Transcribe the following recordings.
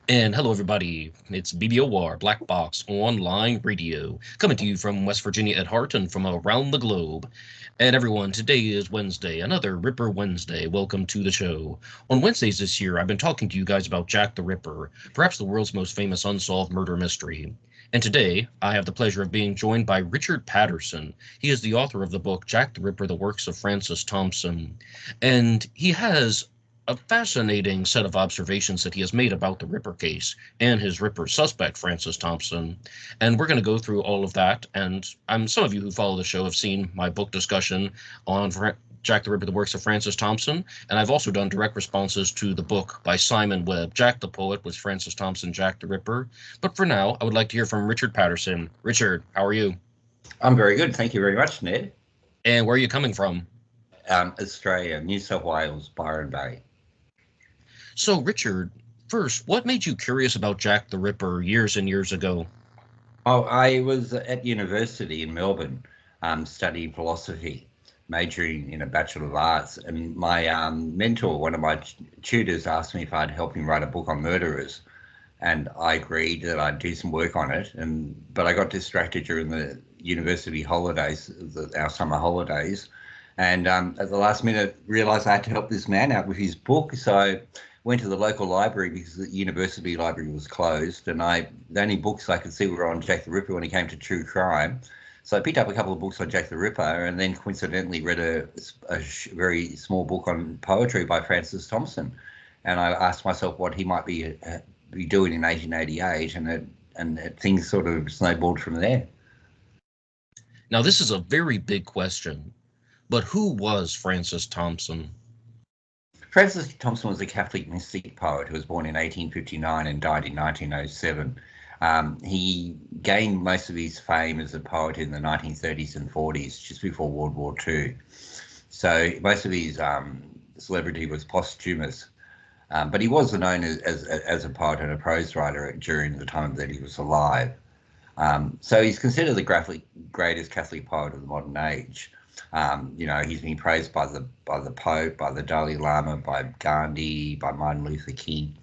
And hello, everybody. It's BBOR, Black Box Online Radio, coming to you from West Virginia at heart and from around the globe. And everyone, today is Wednesday, another Ripper Wednesday. Welcome to the show. On Wednesdays this year, I've been talking to you guys about Jack the Ripper, perhaps the world's most famous unsolved murder mystery. And today, I have the pleasure of being joined by Richard Patterson. He is the author of the book Jack the Ripper, the Works of Francis Thompson. And he has a fascinating set of observations that he has made about the Ripper case and his Ripper suspect, Francis Thompson. And we're going to go through all of that. And some of you who follow the show have seen my book discussion on Jack the Ripper, the Works of Francis Thompson. And I've also done direct responses to the book by Simon Webb, Jack the Poet, with Francis Thompson, Jack the Ripper. But for now, I would like to hear from Richard Patterson. Richard, how are you? I'm very good. Thank you very much, Ned. And where are you coming from? Australia, New South Wales, Byron Bay. So, Richard, first, what made you curious about Jack the Ripper years and years ago? Oh, I was at university in Melbourne studying philosophy, majoring in a Bachelor of Arts. And my mentor, one of my tutors, asked me if I'd help him write a book on murderers. And I agreed that I'd do some work on it. But I got distracted during the university holidays, our summer holidays. And at the last minute, realised I had to help this man out with his book. So went to the local library because the university library was closed, and the only books I could see were on Jack the Ripper when it came to true crime. So I picked up a couple of books on Jack the Ripper, and then coincidentally read a very small book on poetry by Francis Thompson. And I asked myself what he might be doing in 1888, and things sort of snowballed from there. Now, this is a very big question, but who was Francis Thompson? Francis Thompson was a Catholic mystic poet who was born in 1859 and died in 1907. He gained most of his fame as a poet in the 1930s and 40s, just before World War II. So most of his celebrity was posthumous, but he was known as a poet and a prose writer during the time that he was alive. So he's considered the greatest Catholic poet of the modern age. He's been praised by the Pope, by the Dalai Lama, by Gandhi, by Martin Luther King.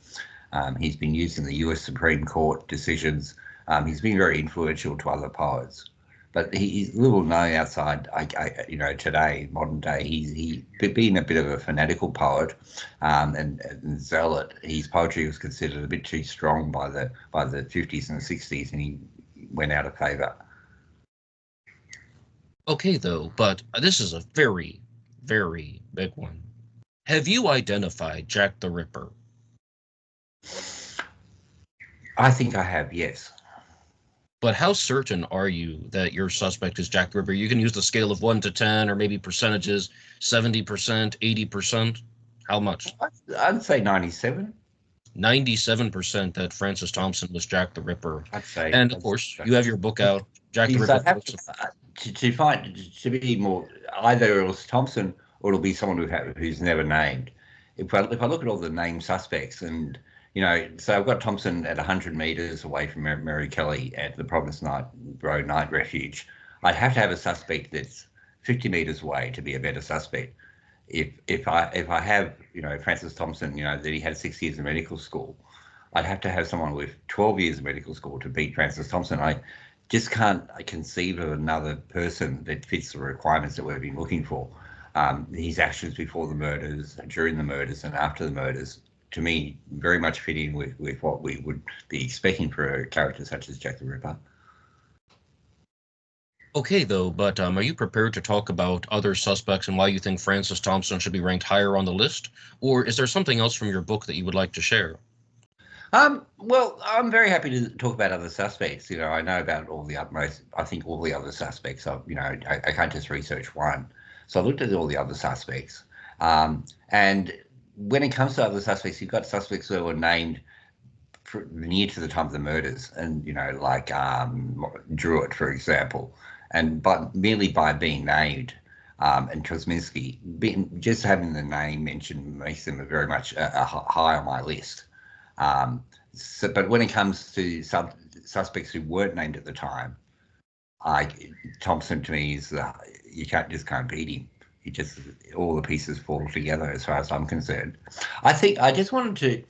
He's been used in the US Supreme Court decisions. He's been very influential to other poets, but he's little known outside. Today, modern day, he's been a bit of a fanatical poet and zealot. His poetry was considered a bit too strong by the 50s and 60s, and he went out of favour. Okay, though, but this is a very, very big one. Have you identified Jack the Ripper? I think I have, yes. But how certain are you that your suspect is Jack the Ripper? You can use the scale of 1 to 10 or maybe percentages, 70%, 80%. How much? I'd say 97. 97% that Francis Thompson was Jack the Ripper. I'd say. And of course, you have your book out, Jack the Ripper. To be more, either it was Thompson or it'll be someone who's never named. If I look at all the named suspects, and so I've got Thompson at 100 metres away from Mary Kelly at the Providence Road Night Refuge. I'd have to have a suspect that's 50 metres away to be a better suspect. If I have Francis Thompson, that he had 6 years of medical school, I'd have to have someone with 12 years of medical school to beat Francis Thompson. I just can't conceive of another person that fits the requirements that we've been looking for. His actions before the murders, during the murders, and after the murders, to me, very much fit in with what we would be expecting for a character such as Jack the Ripper. Okay, though, but are you prepared to talk about other suspects and why you think Francis Thompson should be ranked higher on the list? Or is there something else from your book that you would like to share? Well, I'm very happy to talk about other suspects. I know about all the other suspects. I can't just research one. So I looked at all the other suspects. And when it comes to other suspects, you've got suspects that were named near to the time of the murders, and like Druitt, for example, but merely by being named, and Kosminski, just having the name mentioned makes them very much high on my list. But when it comes to suspects who weren't named at the time, Thompson to me is you can't beat him. He just, all the pieces fall together as far as I'm concerned. I think I just wanted to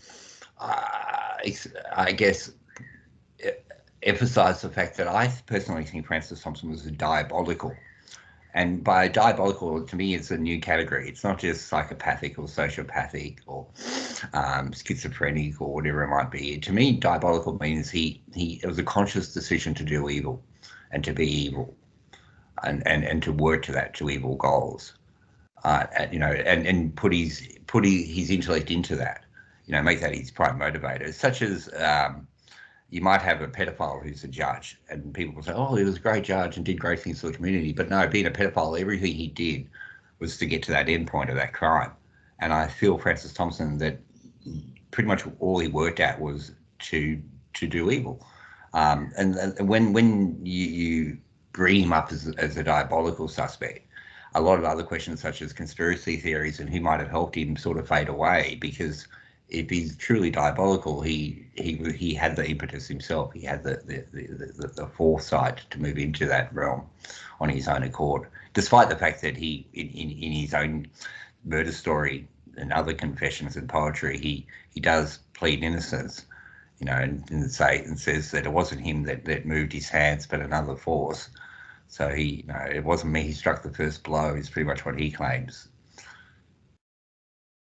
I guess, emphasise the fact that I personally think Francis Thompson was diabolical. And by diabolical, to me, it's a new category. It's not just psychopathic or sociopathic or schizophrenic or whatever it might be. To me, diabolical means it was a conscious decision to do evil and to be evil and to work to evil goals. And put his intellect into that, make that his prime motivator, such as you might have a pedophile who's a judge, and people will say, oh, he was a great judge and did great things for the community. But no, being a pedophile, everything he did was to get to that end point of that crime. And I feel Francis Thompson, that pretty much all he worked at was to do evil. And when you bring him up as a diabolical suspect, a lot of other questions such as conspiracy theories and who might have helped him sort of fade away, because if he's truly diabolical, he had the impetus himself. He had the foresight to move into that realm on his own accord, despite the fact that he, in his own murder story and other confessions and poetry, he does plead innocence, and says that it wasn't him that moved his hands, but another force. So it wasn't me. He struck the first blow. Is pretty much what he claims.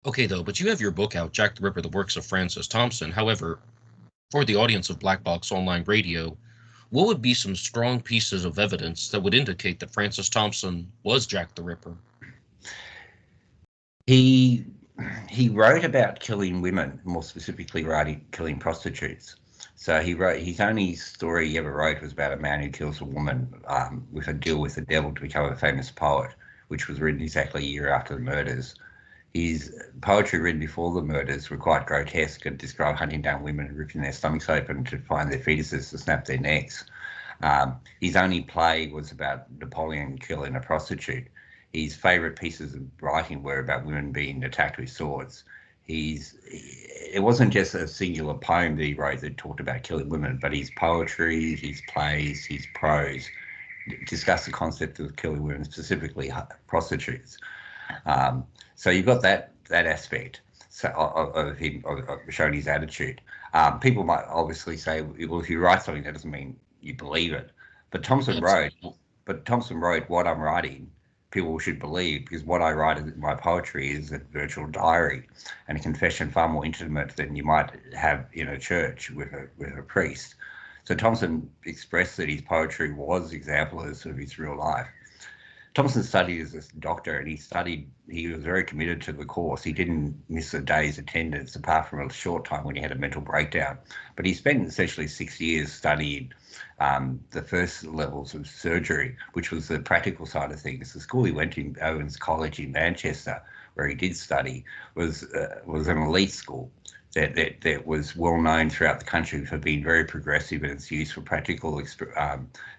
Okay, though, but you have your book out, Jack the Ripper, The Works of Francis Thompson. However, for the audience of Black Box Online Radio, what would be some strong pieces of evidence that would indicate that Francis Thompson was Jack the Ripper? He wrote about killing women, more specifically killing prostitutes. So he wrote, his only story he ever wrote was about a man who kills a woman with a deal with the devil to become a famous poet, which was written exactly a year after the murders. His poetry written before the murders were quite grotesque and described hunting down women and ripping their stomachs open to find their fetuses to snap their necks. His only play was about Napoleon killing a prostitute. His favourite pieces of writing were about women being attacked with swords. It wasn't just a singular poem that he wrote that talked about killing women, but his poetry, his plays, his prose discussed the concept of killing women, specifically prostitutes. So you've got that aspect of him, of showing his attitude. People might obviously say, well, if you write something, that doesn't mean you believe it. But Thompson wrote, what I'm writing, people should believe, because what I write in my poetry is a virtual diary and a confession far more intimate than you might have in a church with a priest. So Thompson expressed that his poetry was exemplars of his real life. Thompson studied as a doctor, and he was very committed to the course. He didn't miss a day's attendance apart from a short time when he had a mental breakdown. But he spent essentially 6 years studying the first levels of surgery, which was the practical side of things. The school he went to, Owens College in Manchester, where he did study, was an elite school that was well known throughout the country for being very progressive in its use for practical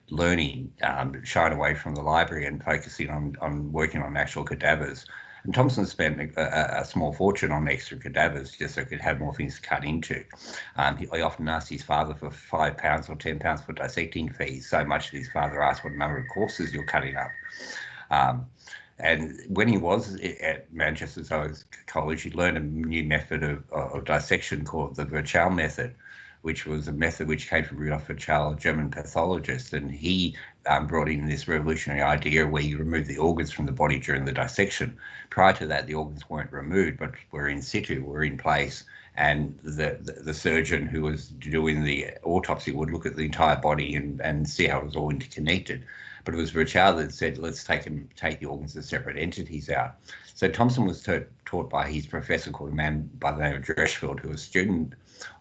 learning, shying away from the library and focusing on working on actual cadavers. And Thompson spent a small fortune on extra cadavers just so he could have more things to cut into. He often asked his father for £5 or £10 for dissecting fees, so much that his father asked what number of corpses you're cutting up. And when he was at Manchester College, he learned a new method of dissection called the Virchow method, which was a method which came from Rudolf Virchow, a German pathologist, and he brought in this revolutionary idea where you remove the organs from the body during the dissection. Prior to that, the organs weren't removed, but were in situ, were in place, and the surgeon who was doing the autopsy would look at the entire body and see how it was all interconnected. But it was Virchow that said, let's take the organs as separate entities out. So Thompson was taught by his professor called a man by the name of Dreshfield, who was a student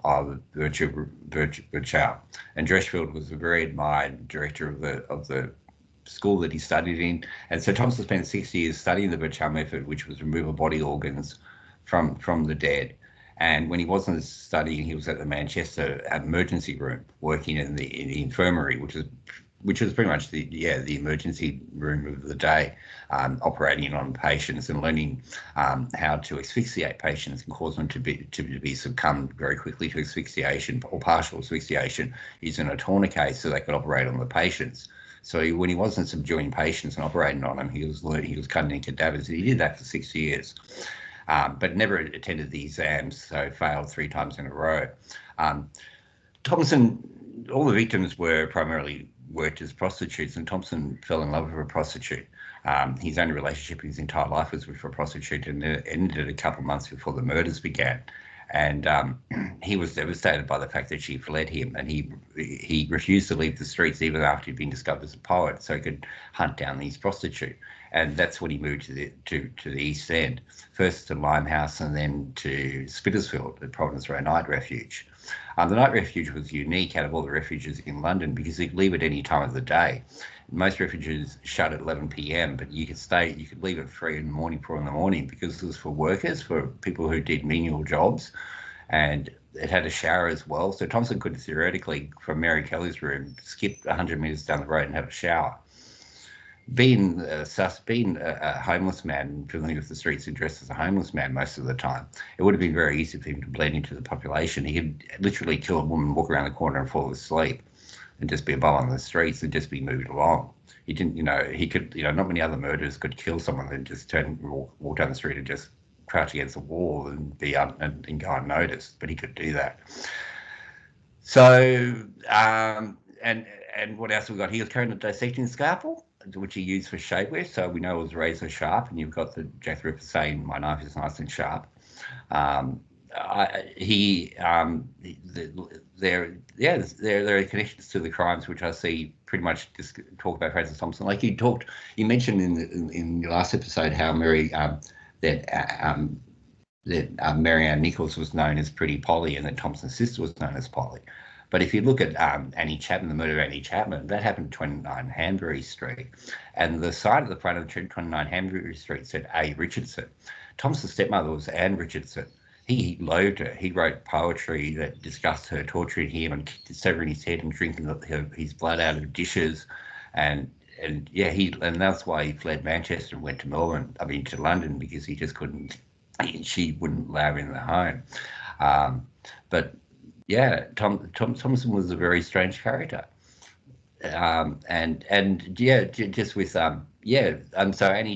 of Virchow. And Dreshfield was a very admired director of the school that he studied in. And so Thompson spent 6 years studying the Virchow method, which was remove of body organs from the dead. And when he wasn't studying, he was at the Manchester emergency room, working in the infirmary, which was pretty much the emergency room of the day, operating on patients and learning how to asphyxiate patients and cause them to be succumbed very quickly to asphyxiation or partial asphyxiation using a tourniquet so they could operate on the patients. So when he wasn't subduing patients and operating on them, he was cutting in cadavers. He did that for 6 years. but never attended the exams, so failed 3 times in a row. Thompson, all the victims were primarily worked as prostitutes, and Thompson fell in love with a prostitute. His only relationship in his entire life was with a prostitute, and it ended a couple of months before the murders began. And he was devastated by the fact that she fled him, and he refused to leave the streets even after he'd been discovered as a poet, so he could hunt down his prostitute. And that's when he moved to the East End, first to Limehouse and then to Spitalfield, the Providence Row Night Refuge. The night refuge was unique out of all the refuges in London because you could leave at any time of the day. Most refuges shut at 11 p.m, but you could leave at 3 in the morning, 4 in the morning, because it was for workers, for people who did menial jobs, and it had a shower as well. So Thompson could theoretically, from Mary Kelly's room, skip 100 metres down the road and have a shower. Being a homeless man, familiar with the streets and dressed as a homeless man most of the time, it would have been very easy for him to blend into the population. He could literally kill a woman, walk around the corner and fall asleep, and just be a bum on the streets and just be moved along. He didn't, he could, not many other murderers could kill someone and just walk down the street and just crouch against a wall and be and go unnoticed, but he could do that. So, and what else have we got? He was carrying a dissecting scalpel, which he used for shapewear, so we know it was razor sharp, and you've got the Jack the Ripper saying, "My knife is nice and sharp." There are connections to the crimes which I see pretty much just talk about Francis Thompson. Like you mentioned in your last episode how Mary Ann Nichols was known as Pretty Polly, and that Thompson's sister was known as Polly. But if you look at Annie Chapman, the murder of Annie Chapman, that happened at 29 Hanbury Street. And the sign at the front of 29 Hanbury Street said A. Richardson. Thompson's stepmother was Anne Richardson. He loathed her. He wrote poetry that discussed her torturing him and severing his head and drinking his blood out of dishes. And that's why he fled Manchester and went to to London, because he just couldn't, she wouldn't allow him in the home. But yeah, Thompson was a very strange character, so Annie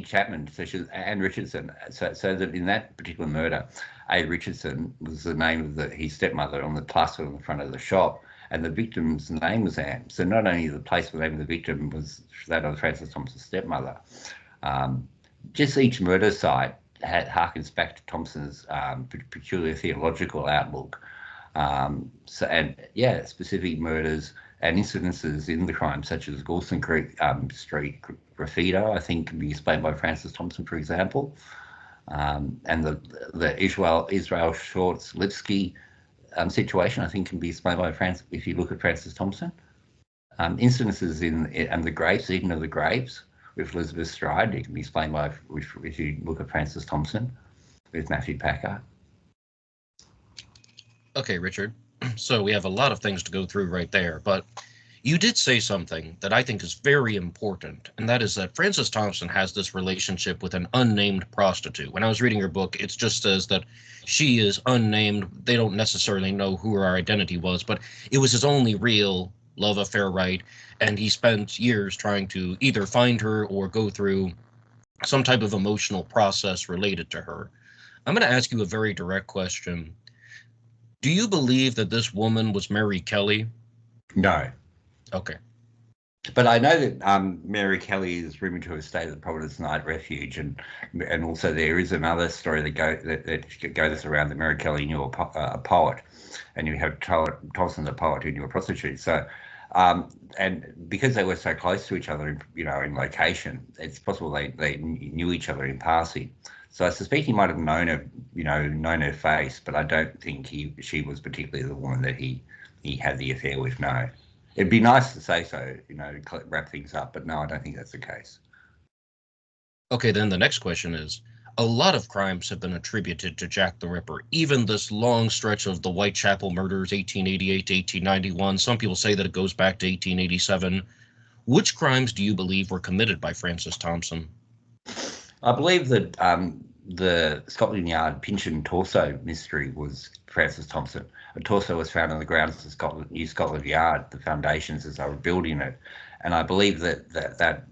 Chapman, so she was Anne Richardson. So that in that particular murder, A. Richardson was the name of his stepmother on the plaster on the front of the shop, and the victim's name was Anne. So not only the place, the name of the victim was that of Francis Thompson's stepmother. Just each murder site harkens back to Thompson's peculiar theological outlook. Specific murders and incidences in the crime, such as Goulston Street graffiti, I think can be explained by Francis Thompson, for example. And the Israel Shorts Lipsky situation, I think, can be explained by if you look at Francis Thompson. Incidences and the grapes, eating of the grapes with Elizabeth Stride, it can be explained by if you look at Francis Thompson with Matthew Packer. Okay, Richard. So we have a lot of things to go through right there, but you did say something that I think is very important, and that is that Francis Thompson has this relationship with an unnamed prostitute. When I was reading your book, it just says that she is unnamed. They don't necessarily know who her identity was, but it was his only real love affair, right? And he spent years trying to either find her or go through some type of emotional process related to her. I'm going to ask you a very direct question. Do you believe that this woman was Mary Kelly? No. Okay. But I know that Mary Kelly is rumoured to have stayed at the Providence Night Refuge, and also there is another story that goes around that Mary Kelly knew a poet, and you have Thompson, the poet, who knew a prostitute. So, and because they were so close to each other, in location, it's possible they knew each other in passing. So I suspect he might have known her face, but I don't think she was particularly the woman that he had the affair with. No. It'd be nice to say so, wrap things up, but no, I don't think that's the case. Okay, then the next question is, a lot of crimes have been attributed to Jack the Ripper, even this long stretch of the Whitechapel murders, 1888 to 1891. Some people say that it goes back to 1887. Which crimes do you believe were committed by Francis Thompson? I believe that the Scotland Yard Pynchon torso mystery was Francis Thompson. A torso was found on the grounds of New Scotland Yard, the foundations as they were building it. And I believe that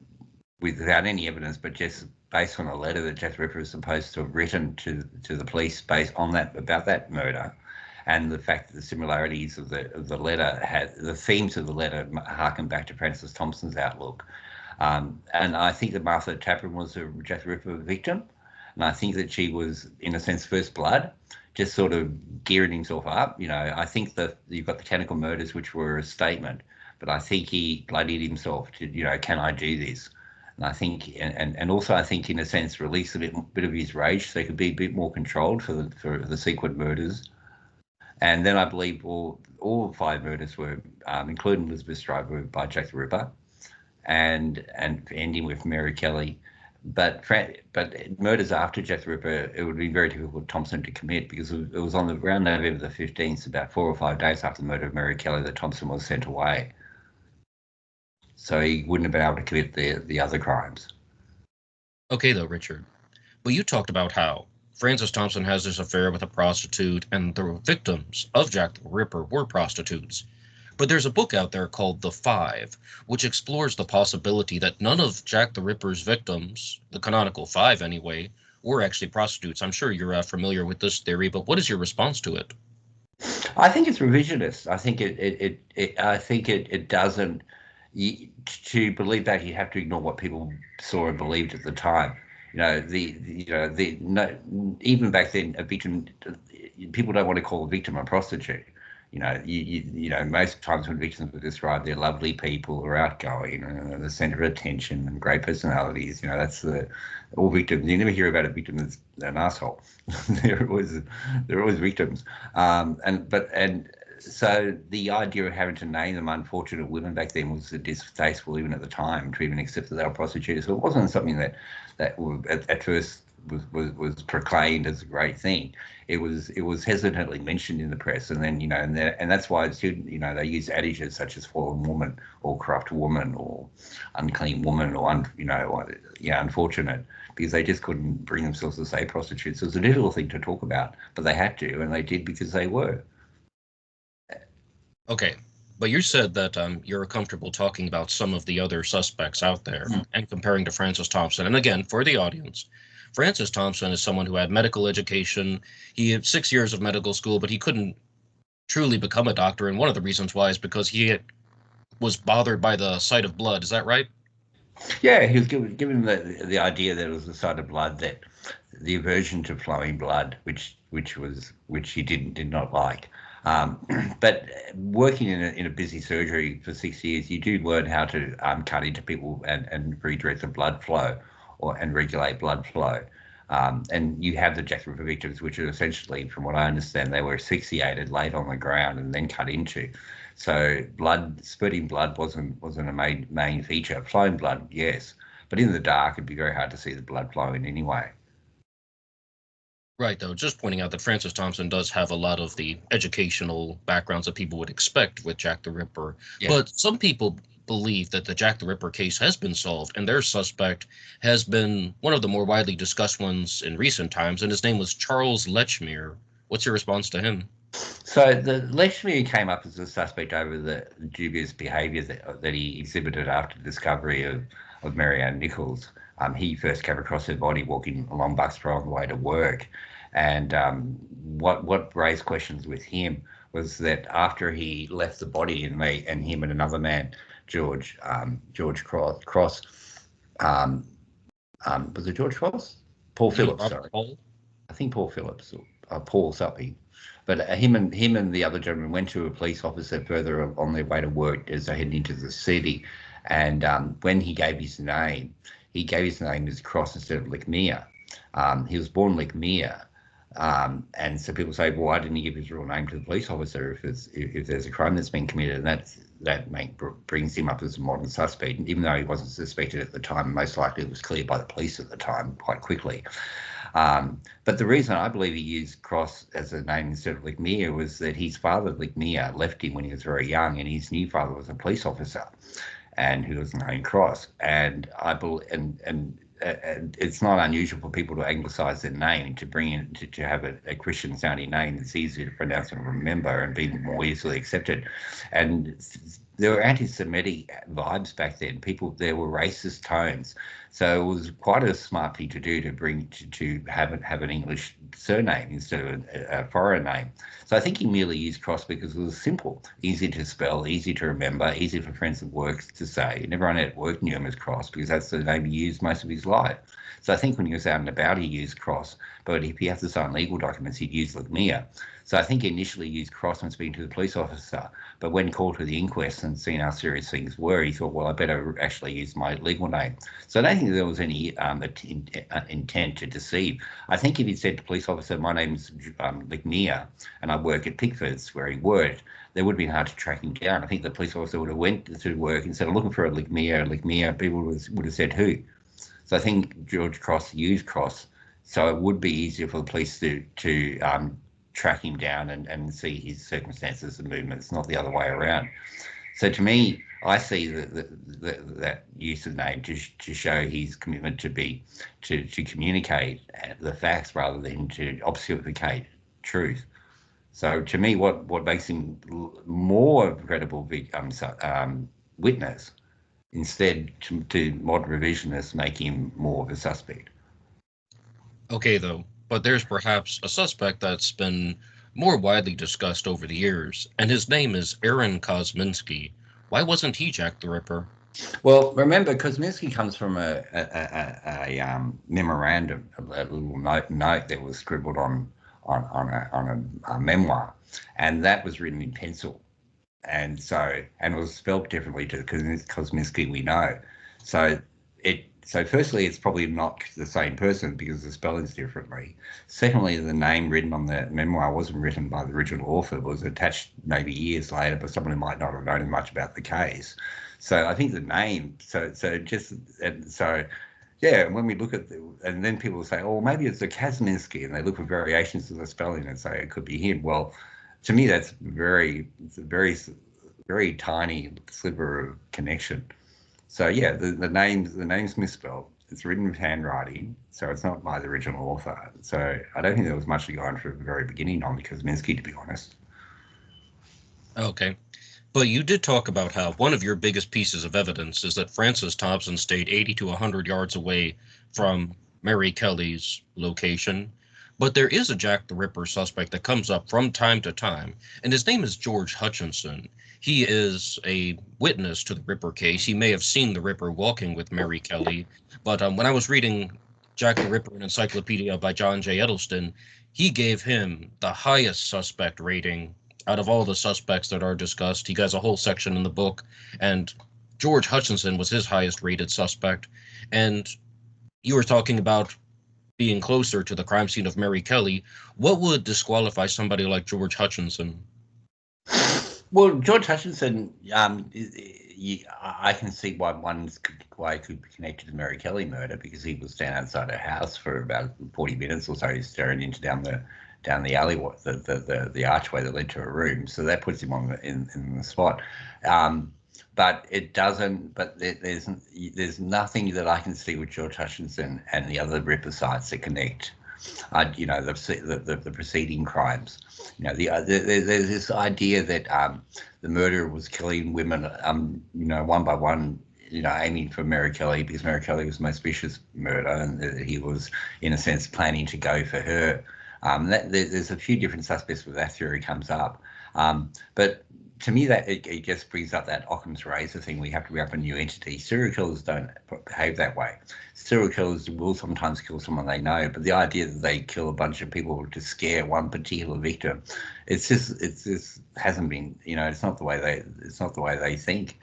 without any evidence, but just based on a letter that Jack the Ripper is supposed to have written to the police based on that, about that murder, and the fact that the similarities of the letter had the themes of the letter harken back to Francis Thompson's outlook. And I think that Martha Tappan was a Jack the Ripper victim, and I think that she was, in a sense, first blood, just sort of gearing himself up. You know, I think that you've got the Canonical Murders, which were a statement, but I think he bloodied himself to, you know, can I do this? And I think, and also I think, in a sense, release a bit of his rage so he could be a bit more controlled for the sequent murders. And then I believe all 5 murders were, including Elizabeth Stride, were by Jack the Ripper, and ending with Mary Kelly. But murders after Jack the Ripper, it would be very difficult for Thompson to commit, because it was on around November the 15th, about 4 or 5 days after the murder of Mary Kelly, that Thompson was sent away. So he wouldn't have been able to commit the other crimes. Okay, though, Richard. But you talked about how Francis Thompson has this affair with a prostitute, and the victims of Jack the Ripper were prostitutes. But there's a book out there called The Five, which explores the possibility that none of Jack the Ripper's victims, the canonical 5 anyway, were actually prostitutes. I'm sure you're familiar with this theory, but what is your response to it? I think it's revisionist. I think it doesn't. To believe that, you have to ignore what people saw and believed at the time. You know, even back then, a victim, people don't want to call a victim a prostitute. You know, most times when victims were described, they're lovely people who are outgoing and the centre of attention and great personalities. You know, that's all victims. You never hear about a victim that's an asshole. they're always victims. So the idea of having to name them unfortunate women back then was distasteful, even at the time, to even accept that they were prostitutes. So it wasn't something that at first was proclaimed as a great thing. It was hesitantly mentioned in the press, and then, you know, and that's why it's, you know, they use adages such as fallen woman or corrupt woman or unclean woman or unfortunate, because they just couldn't bring themselves to say prostitutes. It was a difficult thing to talk about, but they had to, and they did because they were. Okay, but you said that you're comfortable talking about some of the other suspects out there and comparing to Francis Thompson. And again, for the audience, Francis Thompson is someone who had medical education. He had 6 years of medical school, but he couldn't truly become a doctor. And one of the reasons why is because he was bothered by the sight of blood. Is that right? Yeah, he was given the idea that it was the sight of blood, that the aversion to flowing blood, which he did not like. But working in a busy surgery for 6 years, you do learn how to cut into people and redirect the blood flow and regulate blood flow. And you have the Jack the Ripper victims, which are essentially, from what I understand, they were asphyxiated, laid on the ground, and then cut into. So spurting blood wasn't a main feature. Flowing blood, yes, but in the dark, it'd be very hard to see the blood flowing anyway. Right, though, just pointing out that Francis Thompson does have a lot of the educational backgrounds that people would expect with Jack the Ripper. Yeah. But some people believe that the Jack the Ripper case has been solved, and their suspect has been one of the more widely discussed ones in recent times, and his name was Charles Lechmere. What's your response to him? So the Lechmere came up as a suspect over the dubious behaviour that he exhibited after the discovery of Mary Ann Nichols. He first came across her body walking along Bucksborough on the way to work. And what raised questions with him was that after he left the body, and him and another man, George Cross, was it George Cross? Paul Phillips, sorry. Paul? I think Paul Phillips, or Paul something. But him and the other gentleman went to a police officer further on their way to work as they headed into the city. And when he gave his name as Cross instead of Lechmere. He was born Lechmere. And so people say, well, why didn't he give his real name to the police officer if there's a crime that's been committed? And that brings him up as a modern suspect, even though he wasn't suspected at the time. Most likely it was cleared by the police at the time quite quickly. But the reason I believe he used Cross as a name instead of Lechmere was that his father, Lechmere, left him when he was very young, and his new father was a police officer, and who was named Cross. And I believe, and it's not unusual for people to anglicise their name, to bring in to have a Christian sounding name that's easier to pronounce and remember and be more easily accepted. And there were anti-Semitic vibes back then. There were racist tones, so it was quite a smart thing to do to have an English surname instead of a foreign name. So I think he merely used Cross because it was simple, easy to spell, easy to remember, easy for friends at work to say. And everyone at work knew him as Cross because that's the name he used most of his life. So I think when he was out and about, he used Cross, but if he had to sign legal documents, he'd use Ligmia. So I think he initially used Cross when speaking to the police officer, but when called to the inquest and seen how serious things were, he thought, well, I better actually use my legal name. So I don't think there was any intent to deceive. I think if he'd said to the police officer, my name's Ligmia and I work at Pickford's, where he worked, it would have been hard to track him down. I think the police officer would have went to work and said, I'm looking for a Ligmia. People would have said, who? So I think George Cross used Cross, so it would be easier for the police to track him down and see his circumstances and movements, not the other way around. So to me, I see that use of name to show his commitment to communicate the facts rather than to obfuscate truth. So to me, what makes him more credible witness, instead to modern revisionists make him more of a suspect. Okay, though, but there's perhaps a suspect that's been more widely discussed over the years, and his name is Aaron Kosminski. Why wasn't he Jack the Ripper? Well, remember, Kosminski comes from a memorandum, a little note that was scribbled on a memoir, and that was written in pencil. And it was spelled differently to Kosminski we know. So firstly, it's probably not the same person because the spelling's differently. Secondly, the name written on the memoir wasn't written by the original author. It was attached maybe years later by someone who might not have known much about the case. So I think the name, yeah, when we look at and then people will say, oh, maybe it's a Kosminski, and they look for variations of the spelling and say it could be him. Well, to me, that's it's a very tiny sliver of connection. So yeah, the name's misspelled. It's written with handwriting, so it's not by the original author. So I don't think there was much to go on from the very beginning on Kosminski, to be honest. Okay. But you did talk about how one of your biggest pieces of evidence is that Francis Thompson stayed 80 to 100 yards away from Mary Kelly's location. But there is a Jack the Ripper suspect that comes up from time to time, and his name is George Hutchinson. He is a witness to the Ripper case. He may have seen the Ripper walking with Mary Kelly, but when I was reading Jack the Ripper, an encyclopedia by John J. Edelston, he gave him the highest suspect rating out of all the suspects that are discussed. He has a whole section in the book, and George Hutchinson was his highest rated suspect. And you were talking about being closer to the crime scene of Mary Kelly. What would disqualify somebody like George Hutchinson? Well, George Hutchinson, I can see why he could be connected to the Mary Kelly murder, because he was down outside her house for about 40 minutes or so, staring into down the alleyway, the archway that led to a room. So that puts him in the spot. But it doesn't. But there's nothing that I can see with George Hutchinson and the other Ripper sites that connect. The preceding crimes. There's this idea that the murderer was killing women, one by one, aiming for Mary Kelly because Mary Kelly was the most vicious murder, and that he was, in a sense, planning to go for her. There's a few different suspects where that theory comes up, but to me, that it just brings up that Occam's razor thing. We have to be up a new entity. Serial killers don't behave that way. Serial killers will sometimes kill someone they know, but the idea that they kill a bunch of people to scare one particular victim, it just hasn't been. It's not the way they think.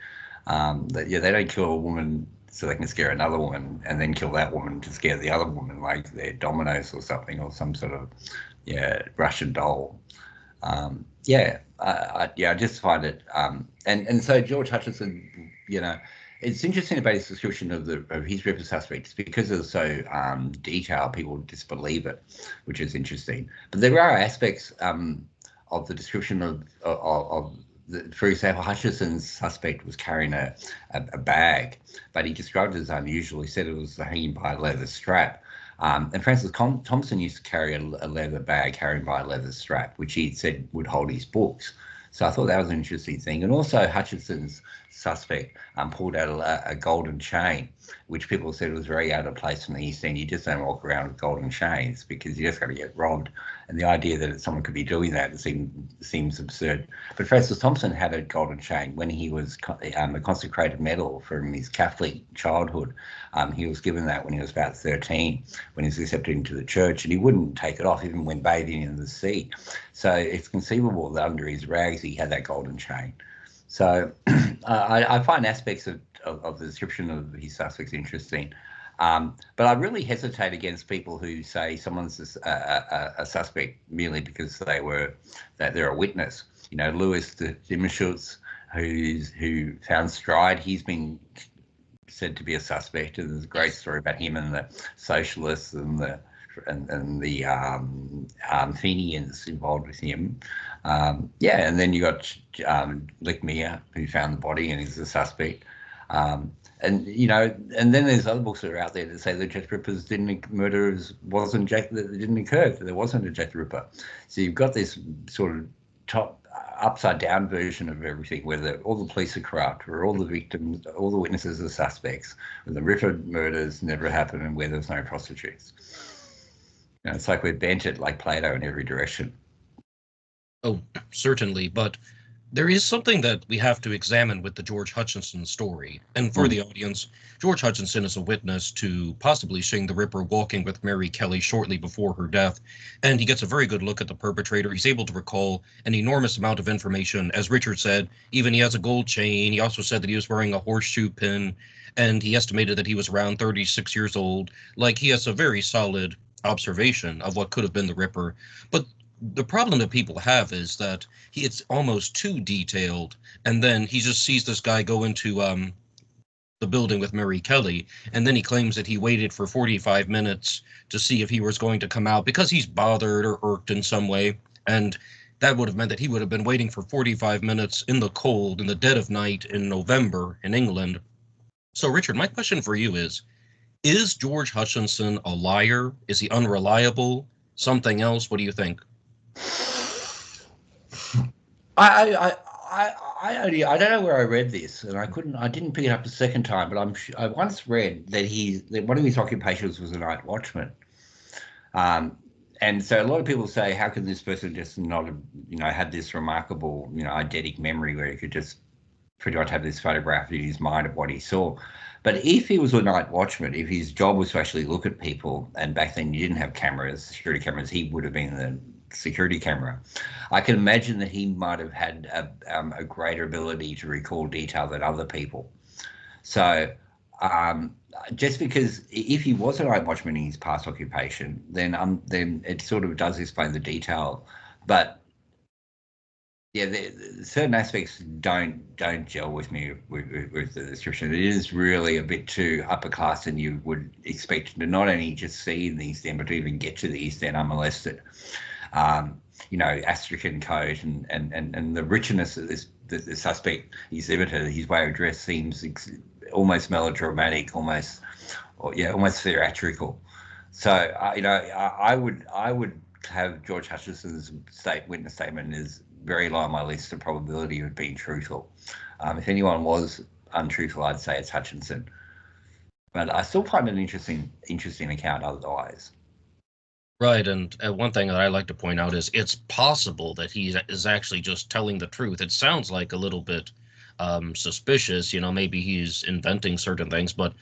They don't kill a woman so they can scare another woman and then kill that woman to scare the other woman, like they're dominoes or something, or some sort of Russian doll. I just find it, and so George Hutchinson, it's interesting about his description of his Ripper suspects, because it's so detailed, people disbelieve it, which is interesting. But there are aspects of the description of for example, Hutchinson's suspect was carrying a bag, but he described it as unusual. He said it was hanging by a leather strap. And Francis Thompson used to carry a leather bag carried by a leather strap, which he said would hold his books. So I thought that was an interesting thing. And also Hutchinson's suspect pulled out a golden chain, which people said was very out of place in the East End. You just don't walk around with golden chains because you're just going to get robbed. And the idea that someone could be doing that seems absurd. But Francis Thompson had a golden chain when he was a consecrated medal from his Catholic childhood. He was given that when he was about 13, when he was accepted into the church, and he wouldn't take it off even when bathing in the sea. So it's conceivable that under his rags he had that golden chain. So I find aspects of the description of his suspects interesting. But I really hesitate against people who say someone's a suspect merely because they're a witness. You know, Louis de Dimmerschutz, who found Stride, he's been said to be a suspect, and there's a great story about him and the socialists and the Fenians involved with him. And then you got Lickmeyer, who found the body and is a suspect. And then there's other books that are out there that say the Jack the Rippers wasn't Jack, that didn't occur, that there wasn't a Jack the Ripper. So you've got this sort of upside down version of everything, where all the police are corrupt, or all the victims, all the witnesses are suspects, where the Ripper murders never happened, and where there's no prostitutes. You know, it's like we're bent at like Plato in every direction. Oh, certainly, but there is something that we have to examine with the George Hutchinson story. And for the audience, George Hutchinson is a witness to possibly seeing the Ripper walking with Mary Kelly shortly before her death, and he gets a very good look at the perpetrator. He's able to recall an enormous amount of information. As Richard said, even he has a gold chain. He also said that he was wearing a horseshoe pin, and he estimated that he was around 36 years old. Like, he has a very solid observation of what could have been the Ripper. But the problem that people have is that it's almost too detailed, and then he just sees this guy go into the building with Mary Kelly, and then he claims that he waited for 45 minutes to see if he was going to come out because he's bothered or irked in some way, and that would have meant that he would have been waiting for 45 minutes in the cold, in the dead of night in November in England. So, Richard, my question for you is George Hutchinson a liar? Is he unreliable? Something else? What do you think? I don't know where I read this, and I didn't pick it up the second time, but I once read that one of his occupations was a night watchman. And so a lot of people say, how can this person just not have, had this remarkable, eidetic memory where he could just pretty much have this photograph in his mind of what he saw. But if he was a night watchman, if his job was to actually look at people, and back then you didn't have cameras, security cameras, he would have been the security camera. I can imagine that he might have had a greater ability to recall detail than other people. So just because if he was a night watchman in his past occupation, then it sort of does explain the detail. But yeah, certain aspects don't gel with me with the description. It is really a bit too upper class than you would expect to not only just see in the East End, but to even get to the East End unmolested. Astrakhan coat and the richness that the suspect exhibited, his way of dress seems almost melodramatic, almost theatrical. So I would have George Hutchinson's witness statement is very low on my list of probability of being truthful. If anyone was untruthful, I'd say it's Hutchinson. But I still find an interesting account otherwise. Right, and one thing that I like to point out is it's possible that he is actually just telling the truth. It sounds like a little bit suspicious, maybe he's inventing certain things, but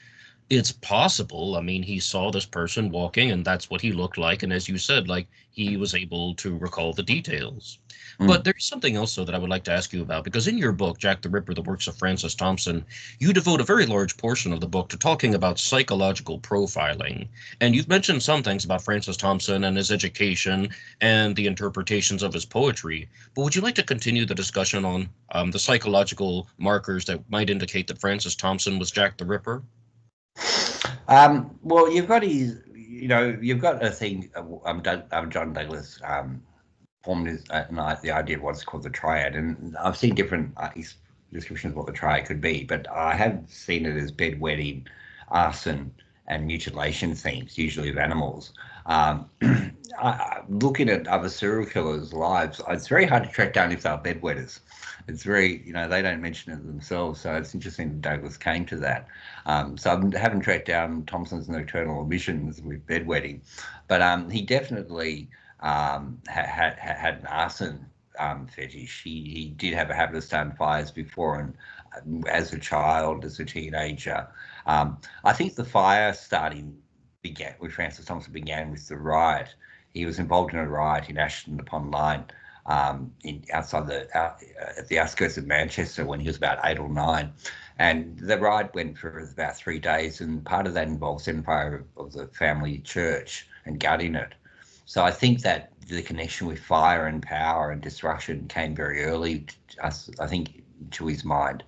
it's possible. I mean, he saw this person walking, and that's what he looked like, and as you said, like, he was able to recall the details. But there's something else, though, that I would like to ask you about, because in your book, Jack the Ripper, The Works of Francis Thompson, you devote a very large portion of the book to talking about psychological profiling. And you've mentioned some things about Francis Thompson and his education and the interpretations of his poetry. But would you like to continue the discussion on the psychological markers that might indicate that Francis Thompson was Jack the Ripper? Well, you've got a thing. John Douglas formed the idea of what's called the triad, and I've seen different descriptions of what the triad could be, but I have seen it as bedwetting, arson, and mutilation themes, usually of animals. Looking at other serial killers' lives, it's very hard to track down if they're bedwetters. It's very, they don't mention it themselves, so it's interesting that Douglas came to that. So I haven't tracked down Thompson's nocturnal emissions with bedwetting, but he definitely had an arson fetish. He did have a habit of starting fires before, and as a child, as a teenager. I think the fire starting began with Francis Thompson began with the riot. He was involved in a riot in Ashton upon Lyne, outside at the outskirts of Manchester when he was about 8 or 9. And the riot went for about 3 days, and part of that involved setting fire of the family church and gutting it. So I think that the connection with fire and power and destruction came very early, I think, to his mind.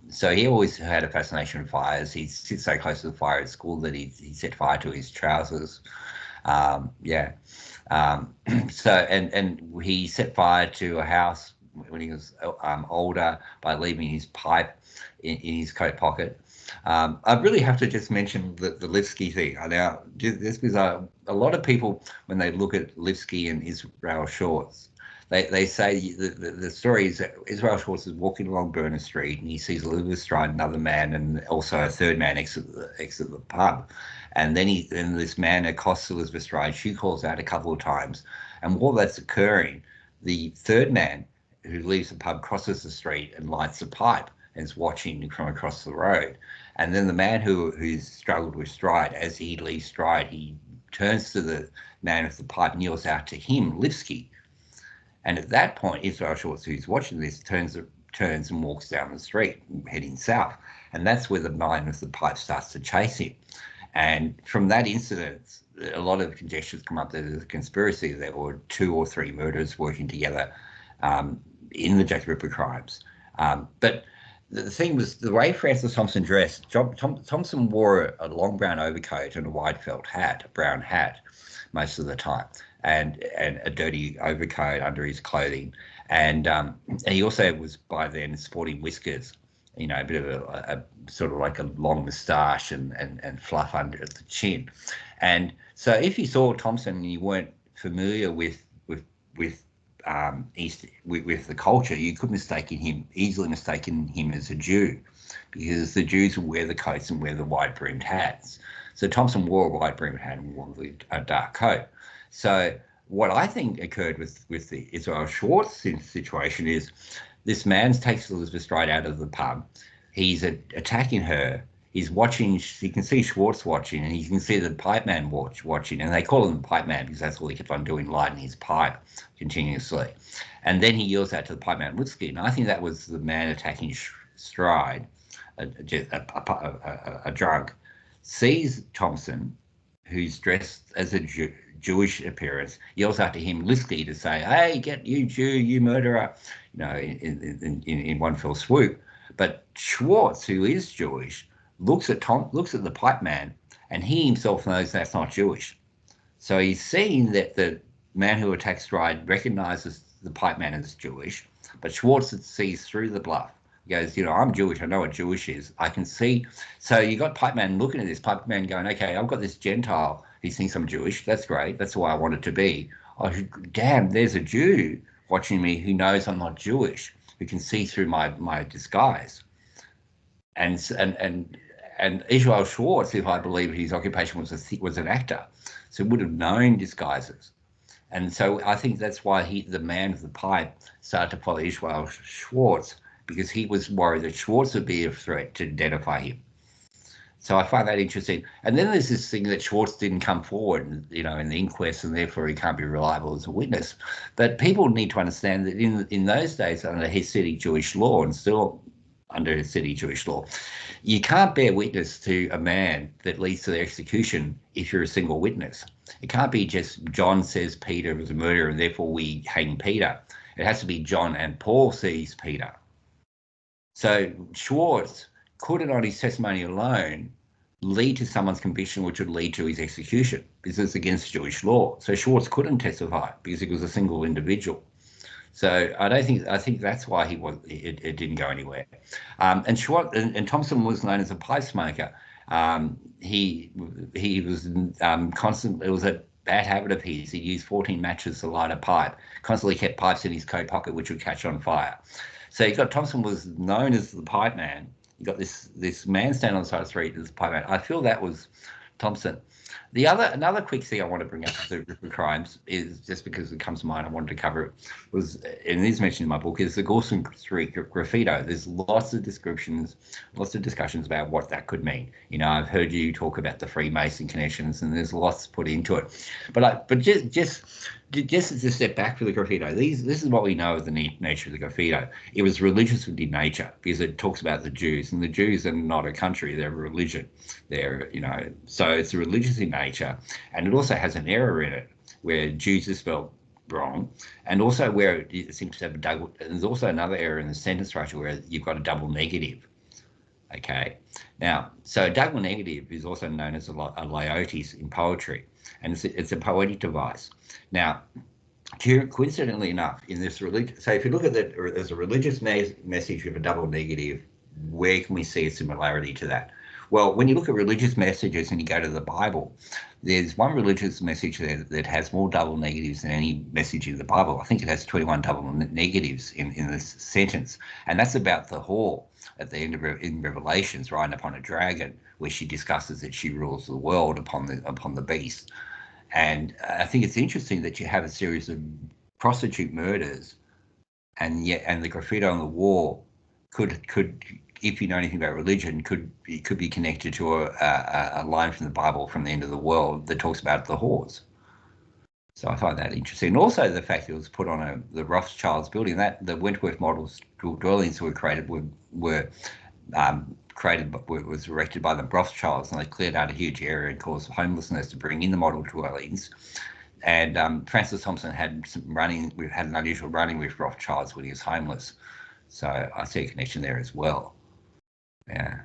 So he always had a fascination with fires. He sits so close to the fire at school that he set fire to his trousers. So and he set fire to a house when he was older by leaving his pipe in his coat pocket. I really have to just mention the Lipsky thing. Now, this is a lot of people, when they look at Lipsky and Israel Shorts, they say the story is that Israel Shorts is walking along Burner Street and he sees Elizabeth Stride, another man, and also a third man exit the pub. And then this man accosts Elizabeth Stride. She calls out a couple of times. And while that's occurring, the third man who leaves the pub crosses the street and lights a pipe and is watching from across the road. And then the man who's struggled with Stride, as he leaves Stride, he turns to the man with the pipe, kneels out to him, Lipsky. And at that point, Israel Shorts, who's watching this, turns and walks down the street, heading south. And that's where the man with the pipe starts to chase him. And from that incident, a lot of conjectures come up that there's a conspiracy. There were 2 or 3 murders working together in the Jack the Ripper crimes. But the thing was, the way Francis Thompson dressed, Thompson wore a long brown overcoat and a wide felt hat, a brown hat, most of the time, and a dirty overcoat under his clothing. And he also was by then sporting whiskers, a bit of a sort of like a long moustache and fluff under the chin. And so if you saw Thompson and you weren't familiar with the culture, you could easily mistaken him as a Jew, because the Jews would wear the coats and wear the wide-brimmed hats. So Thompson wore a wide-brimmed hat and wore a dark coat. So what I think occurred with the Israel Schwartz situation is this man takes Elizabeth Stride out of the pub. He's attacking her. He's watching. You can see Schwartz watching, and you can see the pipe man watching. And they call him the pipe man because that's all he kept on doing, lighting his pipe continuously. And then he yells out to the pipe man, Lipsky. And I think that was the man attacking Stride, a drunk, sees Thompson, who's dressed as a Jewish appearance, yells out to him, Lipsky, to say, "Hey, get you Jew, you murderer," in one fell swoop. But Schwartz, who is Jewish, looks at the pipe man, and he himself knows that's not Jewish. So he's seeing that the man who attacks Stride recognizes the pipe man as Jewish, but Schwartz sees through the bluff. He goes, I'm Jewish. I know what Jewish is. I can see. So you got pipe man looking at this, pipe man going, okay, I've got this Gentile. He thinks I'm Jewish. That's great. That's the way I want it to be. Oh, damn, there's a Jew watching me who knows I'm not Jewish, who can see through my disguise. And Israel Schwartz, if I believe his occupation was an actor, so would have known disguises. And so I think that's why the man with the pipe started to follow Israel Schwartz, because he was worried that Schwartz would be a threat to identify him. So I find that interesting. And then there's this thing that Schwartz didn't come forward, in the inquest, and therefore he can't be reliable as a witness. But people need to understand that in those days, under Hasidic Jewish law, and still under Hasidic Jewish law, you can't bear witness to a man that leads to their execution if you're a single witness. It can't be just John says Peter was a murderer and therefore we hang Peter. It has to be John and Paul sees Peter. So Schwartz couldn't, on his testimony alone, lead to someone's conviction which would lead to his execution, because it's against Jewish law. So Schwartz couldn't testify because he was a single individual. So I think that's why it didn't go anywhere. And Thompson was known as a pipe smoker. He was constantly. It was a bad habit of his. He used 14 matches to light a pipe. Constantly kept pipes in his coat pocket, which would catch on fire. So you got Thompson was known as the pipe man. You got this man standing on the side of the street as the pipe man. I feel that was Thompson. Another quick thing I want to bring up with the crimes is, just because it comes to mind, I wanted to cover it, was, and it is mentioned in my book, is the Goulston Street graffiti. There's lots of descriptions, lots of discussions about what that could mean. You know, I've heard you talk about the Freemason connections, and there's lots put into it. But just as a step back for the graffito, this is what we know of the nature of the graffito. It was religious in nature, because it talks about the Jews, and the Jews are not a country; they're a religion. They're, you know, so it's religious in nature, and it also has an error in it where Jews is spelled wrong, and also where it seems to have a double. There's also another error in the sentence structure where you've got a double negative. Okay, now, so double negative is also known as a laotis in poetry, and it's a poetic device. Now, coincidentally enough, in this religion, so if you look at that as a religious message with a double negative, where can we see a similarity to that? Well, when you look at religious messages and you go to the Bible, there's one religious message there that has more double negatives than any message in the Bible. I think it has 21 double negatives in this sentence, and that's about the whore at the end of in Revelations, riding upon a dragon, where she discusses that she rules the world upon the beast. And I think it's interesting that you have a series of prostitute murders, and the graffiti on the wall could, if you know anything about religion, could be connected to a line from the Bible from the end of the world that talks about the whores. So I find that interesting. And also the fact that it was put on the Rothschilds building, that the Wentworth model dwellings were created was erected by the Rothschilds, and they cleared out a huge area and caused homelessness to bring in the model dwellings. And Francis Thompson had an unusual running with Rothschilds when he was homeless. So I see a connection there as well. Yeah.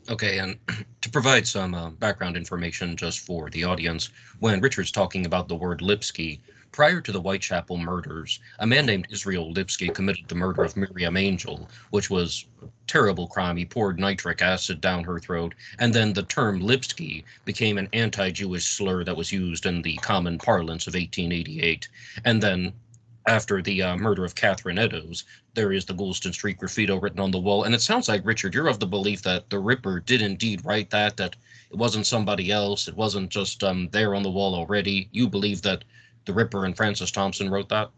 Okay, and to provide some background information just for the audience, when Richard's talking about the word Lipsky, prior to the Whitechapel murders, a man named Israel Lipsky committed the murder of Miriam Angel, which was a terrible crime. He poured nitric acid down her throat, and then the term Lipsky became an anti-Jewish slur that was used in the common parlance of 1888. And then after the murder of Catherine Eddowes, there is the Goulston Street graffiti written on the wall. And it sounds like, Richard, you're of the belief that the Ripper did indeed write that it wasn't somebody else. It wasn't just there on the wall already. You believe that the Ripper and Francis Thompson wrote that?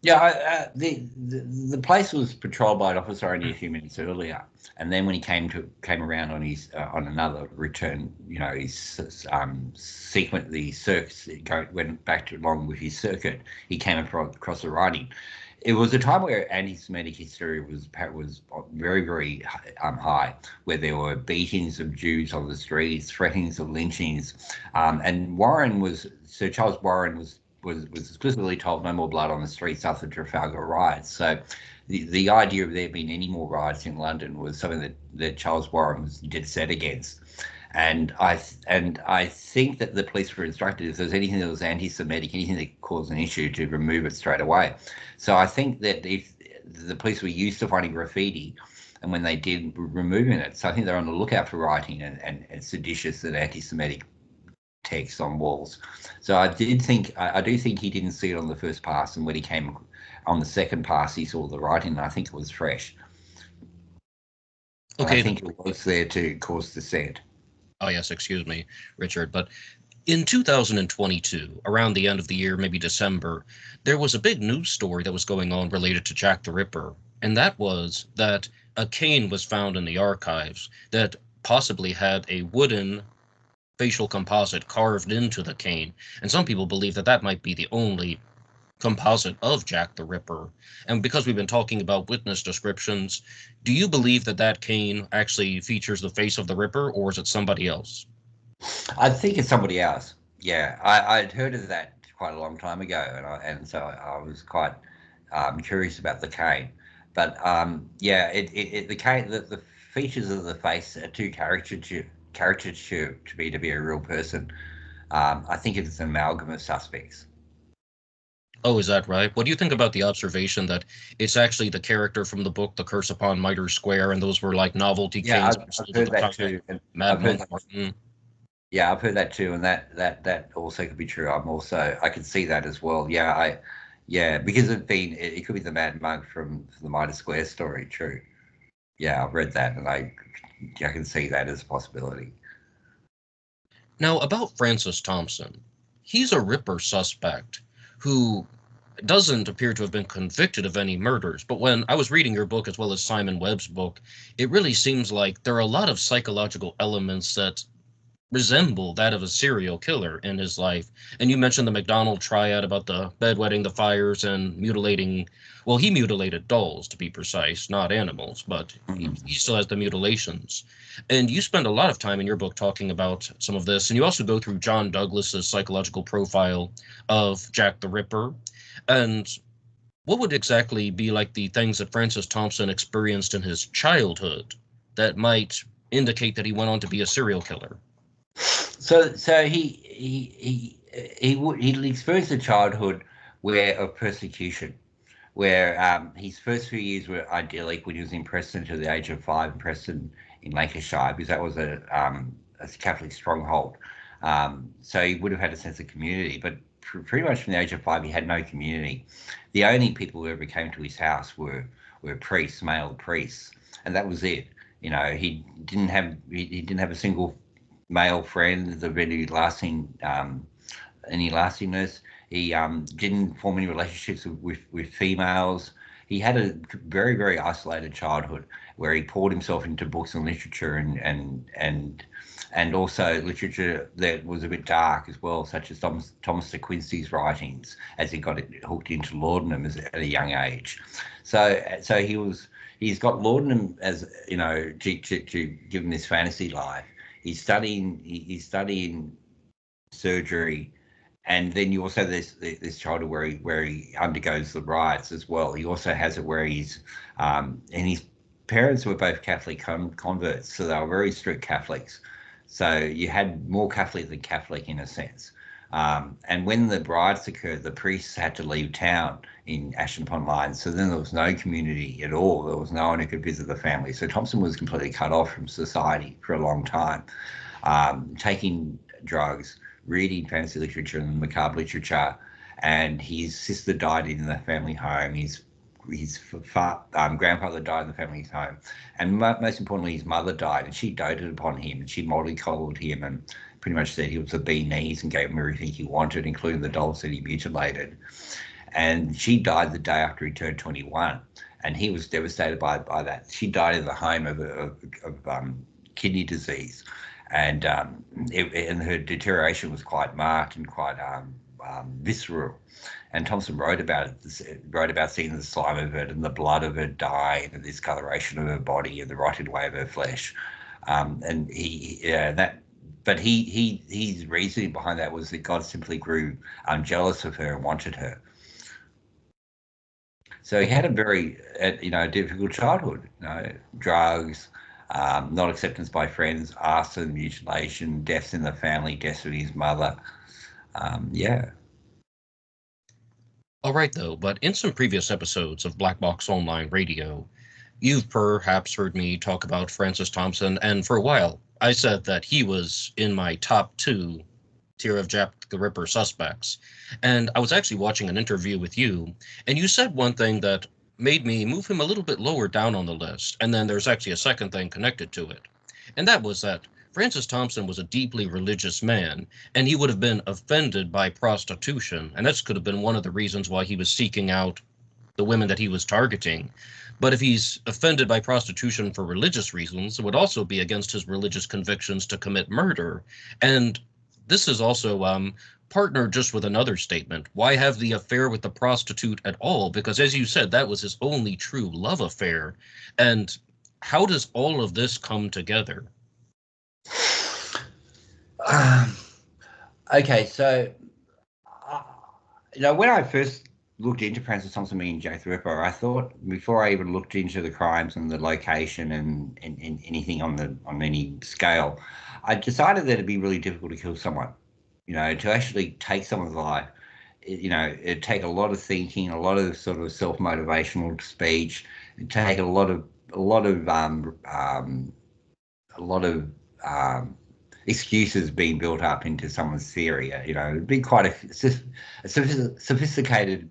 Yeah, the place was patrolled by an officer only a few minutes earlier, and then when he came around on his on another return, you know, his sequence, the circuits went back along with his circuit. He came across the writing. It was a time where anti-Semitic hysteria was very, very high, where there were beatings of Jews on the streets, threatenings of lynchings, and Sir Charles Warren was explicitly told no more blood on the streets after Trafalgar riots. So the idea of there being any more riots in London was something that Charles Warren was dead set against. And I think that the police were instructed, if there's anything that was anti-Semitic, anything that caused an issue, to remove it straight away. So I think that if the police were used to finding graffiti, and when they did, removing it. So I think they're on the lookout for writing and seditious and anti-Semitic text on walls. So I do think he didn't see it on the first pass, and when he came on the second pass, he saw the writing, and I think it was fresh. Okay. And I think it was there to cause dissent. Oh yes, excuse me, Richard, but in 2022, around the end of the year, maybe December, there was a big news story that was going on related to Jack the Ripper, and that was that a cane was found in the archives that possibly had a wooden facial composite carved into the cane, and some people believe that that might be the only composite of Jack the Ripper. And because we've been talking about witness descriptions, do you believe that that cane actually features the face of the Ripper, or is it somebody else? I think it's somebody else. Yeah, I'd heard of that quite a long time ago, and so I was quite curious about the cane. But yeah, the cane, the features of the face are too caricature to be a real person. I think it's an amalgam of suspects. Oh, is that right? What do you think about the observation that it's actually the character from the book, The Curse Upon Mitre Square, and those were like novelty Yeah, cases I've at heard the that time, too, and Mad I've heard Monk that. Martin? Yeah, I've heard that too, and that also could be true. I can see that as well. Yeah, because it could be the Mad Monk from the Midas Square story. True. Yeah, I've read that, and I can see that as a possibility. Now, about Francis Thompson, he's a Ripper suspect who doesn't appear to have been convicted of any murders. But when I was reading your book as well as Simon Webb's book, it really seems like there are a lot of psychological elements that resemble that of a serial killer in his life. And you mentioned the McDonald triad about the bedwetting, the fires, and mutilating. Well, he mutilated dolls, to be precise, not animals, but he Mm. still has the mutilations. And you spend a lot of time in your book talking about some of this. And you also go through John Douglas's psychological profile of Jack the Ripper. And what would exactly be like the things that Francis Thompson experienced in his childhood that might indicate that he went on to be a serial killer? So he experienced a childhood where of persecution, where his first few years were idyllic when he was in Preston to the age of 5 in Preston in Lancashire, because that was a Catholic stronghold. So he would have had a sense of community, but pretty much from the age of 5, he had no community. The only people who ever came to his house were priests, male priests, and that was it. You know, he didn't have a single male friend of any lastingness. He didn't form any relationships with females. He had a very, very isolated childhood where he poured himself into books and literature and also literature that was a bit dark as well, such as Thomas de Quincey's writings, as he got hooked into laudanum at a young age. So he's got laudanum as, you know, to give him this fantasy life. He's studying surgery, and then you also have this childhood where he undergoes the riots as well. He also has it where and his parents were both Catholic converts, so they were very strict Catholics. So you had more Catholic than Catholic in a sense. And when the riots occurred, the priests had to leave town in Ashton upon Lyne. So then there was no community at all. There was no one who could visit the family. So Thompson was completely cut off from society for a long time, taking drugs, reading fantasy literature and macabre literature. And his sister died in the family home. His grandfather died in the family home, and most importantly, his mother died, and she doted upon him, and she mollycoddled him, and pretty much said he was a bee knees and gave him everything he wanted, including the dolls that he mutilated. And she died the day after he turned 21, and he was devastated by that. She died in the home of kidney disease, and her deterioration was quite marked and quite visceral. And Thompson wrote about seeing the slime of it and the blood of her dying and the discoloration of her body and the rotted away of her flesh. And his reasoning behind that was that God simply grew jealous of her and wanted her. So he had a very, difficult childhood. You know, drugs, not acceptance by friends, arson, mutilation, deaths in the family, deaths of his mother. Yeah. All right, though, but in some previous episodes of Black Box Online Radio, you've perhaps heard me talk about Francis Thompson, and for a while I said that he was in my top 2 tier of Jack the Ripper suspects. And I was actually watching an interview with you, and you said one thing that made me move him a little bit lower down on the list, and then there's actually a second thing connected to it. And that was that Francis Thompson was a deeply religious man, and he would have been offended by prostitution, and this could have been one of the reasons why he was seeking out the women that he was targeting. But if he's offended by prostitution for religious reasons, it would also be against his religious convictions to commit murder. And this is also partnered just with another statement. Why have the affair with the prostitute at all? Because as you said, that was his only true love affair. And how does all of this come together? Okay, so when I first looked into Francis Thompson being Jack the Ripper, I thought, before I even looked into the crimes and the location and anything on any scale, I decided that it'd be really difficult to kill someone. You know, to actually take someone's life it'd take a lot of thinking, a lot of sort of self-motivational speech. It'd take a lot of excuses being built up into someone's theory. It'd be quite a sophisticated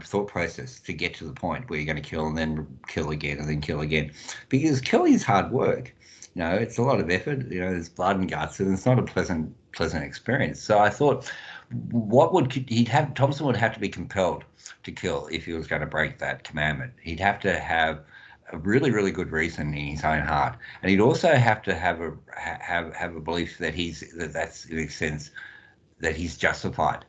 thought process to get to the point where you're going to kill and then kill again and then kill again, because killing is hard work. It's a lot of effort. There's blood and guts, and it's not a pleasant experience. So I thought, Thompson would have to be compelled to kill if he was going to break that commandment. He'd have to have a really, really good reason in his own heart, and he'd also have to have a belief that that's in a sense that he's justified.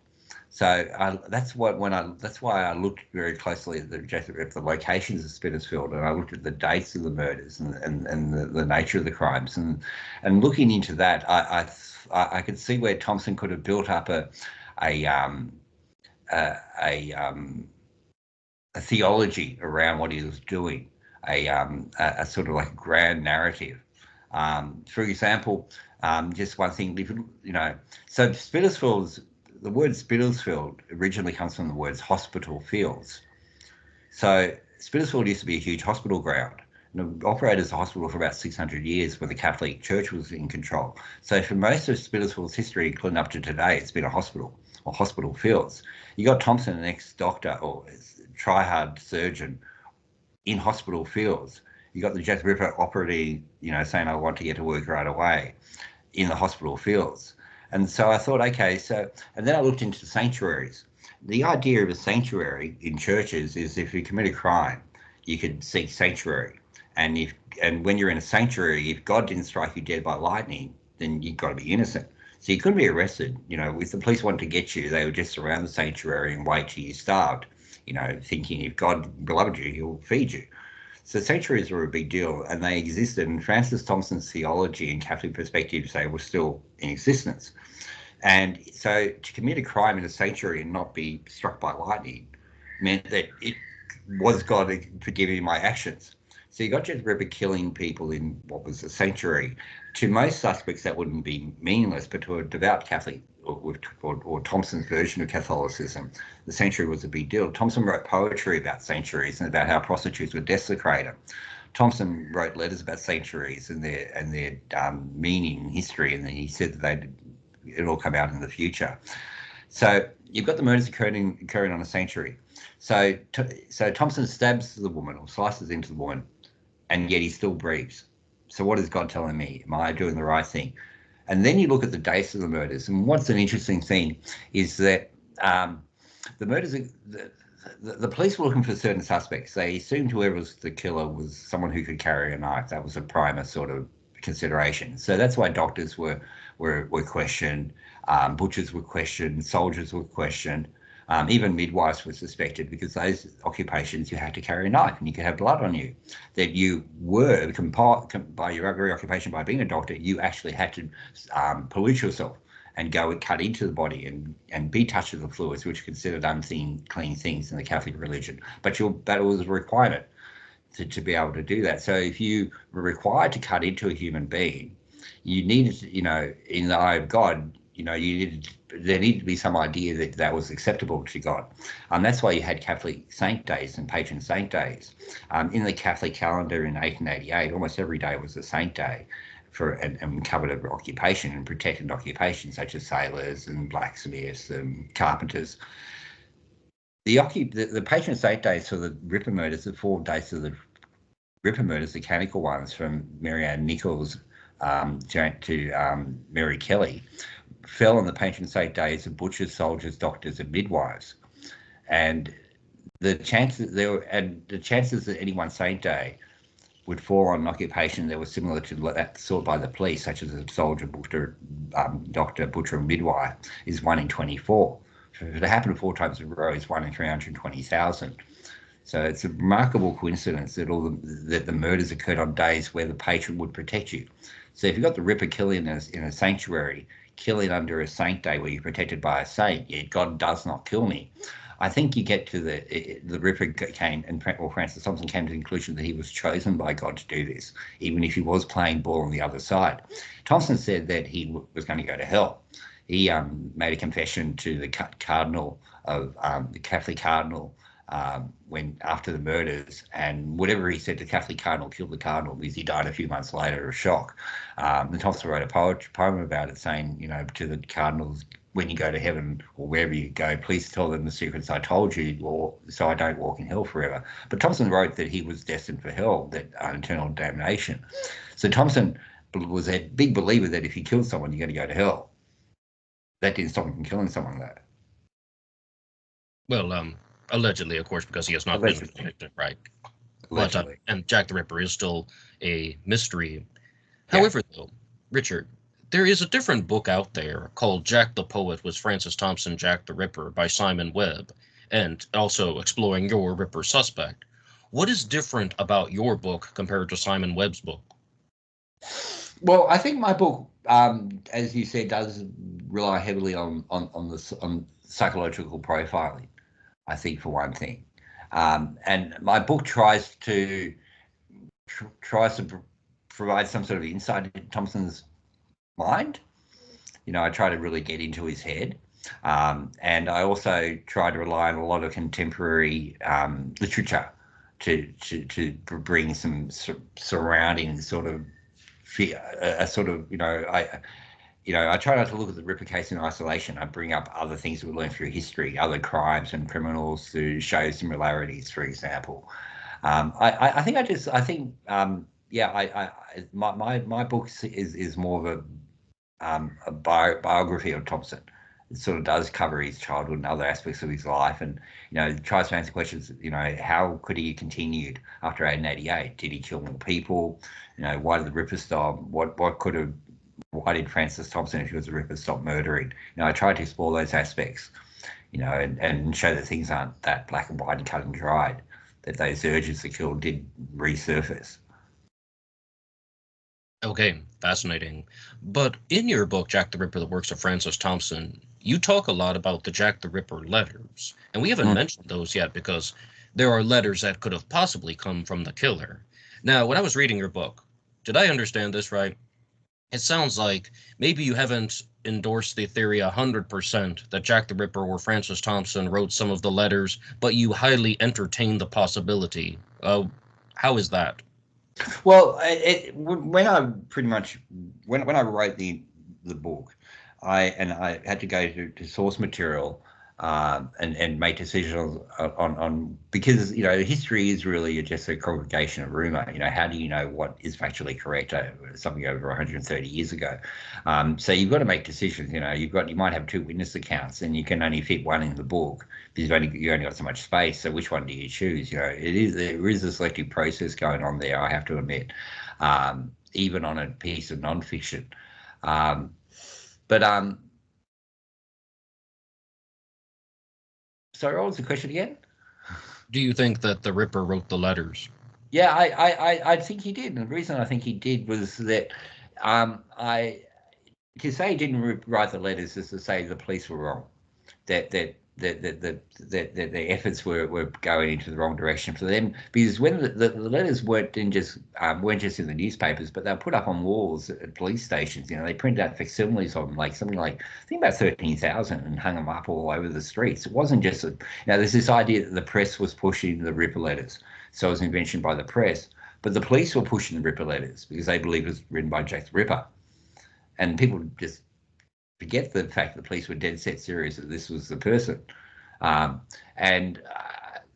So that's why I looked very closely at the locations of Spitalfield, and I looked at the dates of the murders and the nature of the crimes, and looking into that, I could see where Thompson could have built up a theology around what he was doing, a sort of like grand narrative. For example, just one thing, so Spitalfield's. The word Spitalfield originally comes from the words hospital fields. So Spitalfield used to be a huge hospital ground, and it operated as a hospital for about 600 years when the Catholic Church was in control. So for most of Spitalfield's history, including up to today, it's been a hospital or hospital fields. You got Thompson, an ex-doctor or try-hard surgeon, in hospital fields. You got the Jack the Ripper operating, saying, I want to get to work right away, in the hospital fields. And so I thought, okay, and then I looked into sanctuaries. The idea of a sanctuary in churches is if you commit a crime, you could seek sanctuary. And when you're in a sanctuary, if God didn't strike you dead by lightning, then you've got to be innocent. So you couldn't be arrested. If the police wanted to get you, they would just surround the sanctuary and wait till you starved, thinking if God loved you, he'll feed you. So sanctuaries were a big deal, and they existed. And Francis Thompson's theology and Catholic perspectives, they were still in existence. And so to commit a crime in a sanctuary and not be struck by lightning meant that it was God forgiving my actions. So you got Jack the Ripper killing people in what was a sanctuary. To most suspects, that wouldn't be meaningless, but to a devout Catholic or Thompson's version of Catholicism, the sanctuary was a big deal. Thompson wrote poetry about sanctuaries and about how prostitutes were desecrated. Thompson wrote letters about sanctuaries and their meaning and history, and then he said that it'll come out in the future. So you've got the murders occurring on a sanctuary. So Thompson stabs the woman or slices into the woman, and yet he still breathes. So what is God telling me? Am I doing the right thing? And then you look at the dates of the murders, and what's an interesting thing is that the murders, the police were looking for certain suspects. They assumed whoever was the killer was someone who could carry a knife. That was a primer sort of consideration. So that's why doctors were questioned, butchers were questioned, soldiers were questioned, even midwives were suspected, because those occupations you had to carry a knife and you could have blood on you. That you were, by your very occupation, by being a doctor, you actually had to pollute yourself and go and cut into the body and be touched with the fluids, which are considered unclean things in the Catholic religion. But that was a requirement to be able to do that. So if you were required to cut into a human being, you needed, in the eye of God, there needed to be some idea that was acceptable to God. That's why you had Catholic saint days and patron saint days. In the Catholic calendar in 1888, almost every day was a saint day and covered an occupation and protected occupations such as sailors and blacksmiths and carpenters. The patron saint days for the Ripper murders, the 4 days of the Ripper murders, the canonical ones from Mary Ann Nichols to Mary Kelly, fell on the patron saint days of butchers, soldiers, doctors, and midwives. And the chances that any one saint day would fall on an occupation that was similar to that sought by the police, such as a soldier, butcher, doctor, butcher, and midwife, is 1 in 24. If it happened 4 times in a row, it's 1 in 320,000. So it's a remarkable coincidence that that the murders occurred on days where the patron would protect you. So if you've got the Ripper killing in a sanctuary, killing under a saint day where you're protected by a saint, yet God does not kill me, I think you get to the Ripper Francis Thompson came to the conclusion that he was chosen by God to do this, even if he was playing ball on the other side. Thompson said that he was going to go to hell. he made a confession to the cardinal of the Catholic cardinal when after the murders, and whatever he said to the Catholic cardinal killed the cardinal because he died a few months later of shock. And Thompson wrote a poem about it, saying, to the cardinals, when you go to heaven or wherever you go, please tell them the secrets I told you, or so I don't walk in hell forever. But Thompson wrote that he was destined for hell, that eternal damnation. So Thompson was a big believer that if you kill someone, you're going to go to hell. That didn't stop him from killing someone, though. Well, allegedly, of course, because he has not been convicted, right? Allegedly. But, and Jack the Ripper is still a mystery. Yeah. However, though, Richard, there is a different book out there called Jack the Poet with Francis Thompson, Jack the Ripper by Simon Webb, and also exploring your Ripper suspect. What is different about your book compared to Simon Webb's book? Well, I think my book, as you said, does rely heavily on psychological profiling, I think, for one thing. And my book tries to provide some sort of insight into Thompson's mind. I try to really get into his head. And I also try to rely on a lot of contemporary literature to bring some surrounding sort of I try not to look at the Ripper case in isolation. I bring up other things that we learn through history, other crimes and criminals to show similarities, for example. My book is more of a biography of Thompson. It sort of does cover his childhood and other aspects of his life, and tries to answer questions. How could he have continued after 1888? Did he kill more people? Why did the Ripper stop? Why did Francis Thompson, if he was a Ripper, stop murdering? I tried to explore those aspects, and show that things aren't that black and white and cut and dried. That those urges to kill did resurface. Okay, fascinating. But in your book, Jack the Ripper, The Works of Francis Thompson, you talk a lot about the Jack the Ripper letters. And we haven't mentioned those yet because there are letters that could have possibly come from the killer. Now, when I was reading your book, did I understand this right? It sounds like maybe you haven't endorsed the theory 100% that Jack the Ripper or Francis Thompson wrote some of the letters, but you highly entertain the possibility. How is that? Well, when I wrote the book, I had to go to source material and make decisions on because history is really just a congregation of rumor. How do you know what is factually correct something over 130 years ago? So you've got to make decisions. You might have two witness accounts and you can only fit one in the book because you only got so much space. So which one do you choose? There is a selective process going on there, I have to admit, even on a piece of nonfiction. Sorry, what was the question again? Do you think that the Ripper wrote the letters? Yeah, I think he did. And the reason I think he did was that to say he didn't write the letters is to say the police were wrong. That their efforts were going into the wrong direction for them, because when the letters weren't just in the newspapers, but they were put up on walls at police stations. They printed out facsimiles of them, something like I think about 13,000, and hung them up all over the streets. It wasn't just there's this idea that the press was pushing the Ripper letters, so it was an invention by the press, but the police were pushing the Ripper letters because they believed it was written by Jack the Ripper, and people just forget the fact that the police were dead set serious that this was the person. And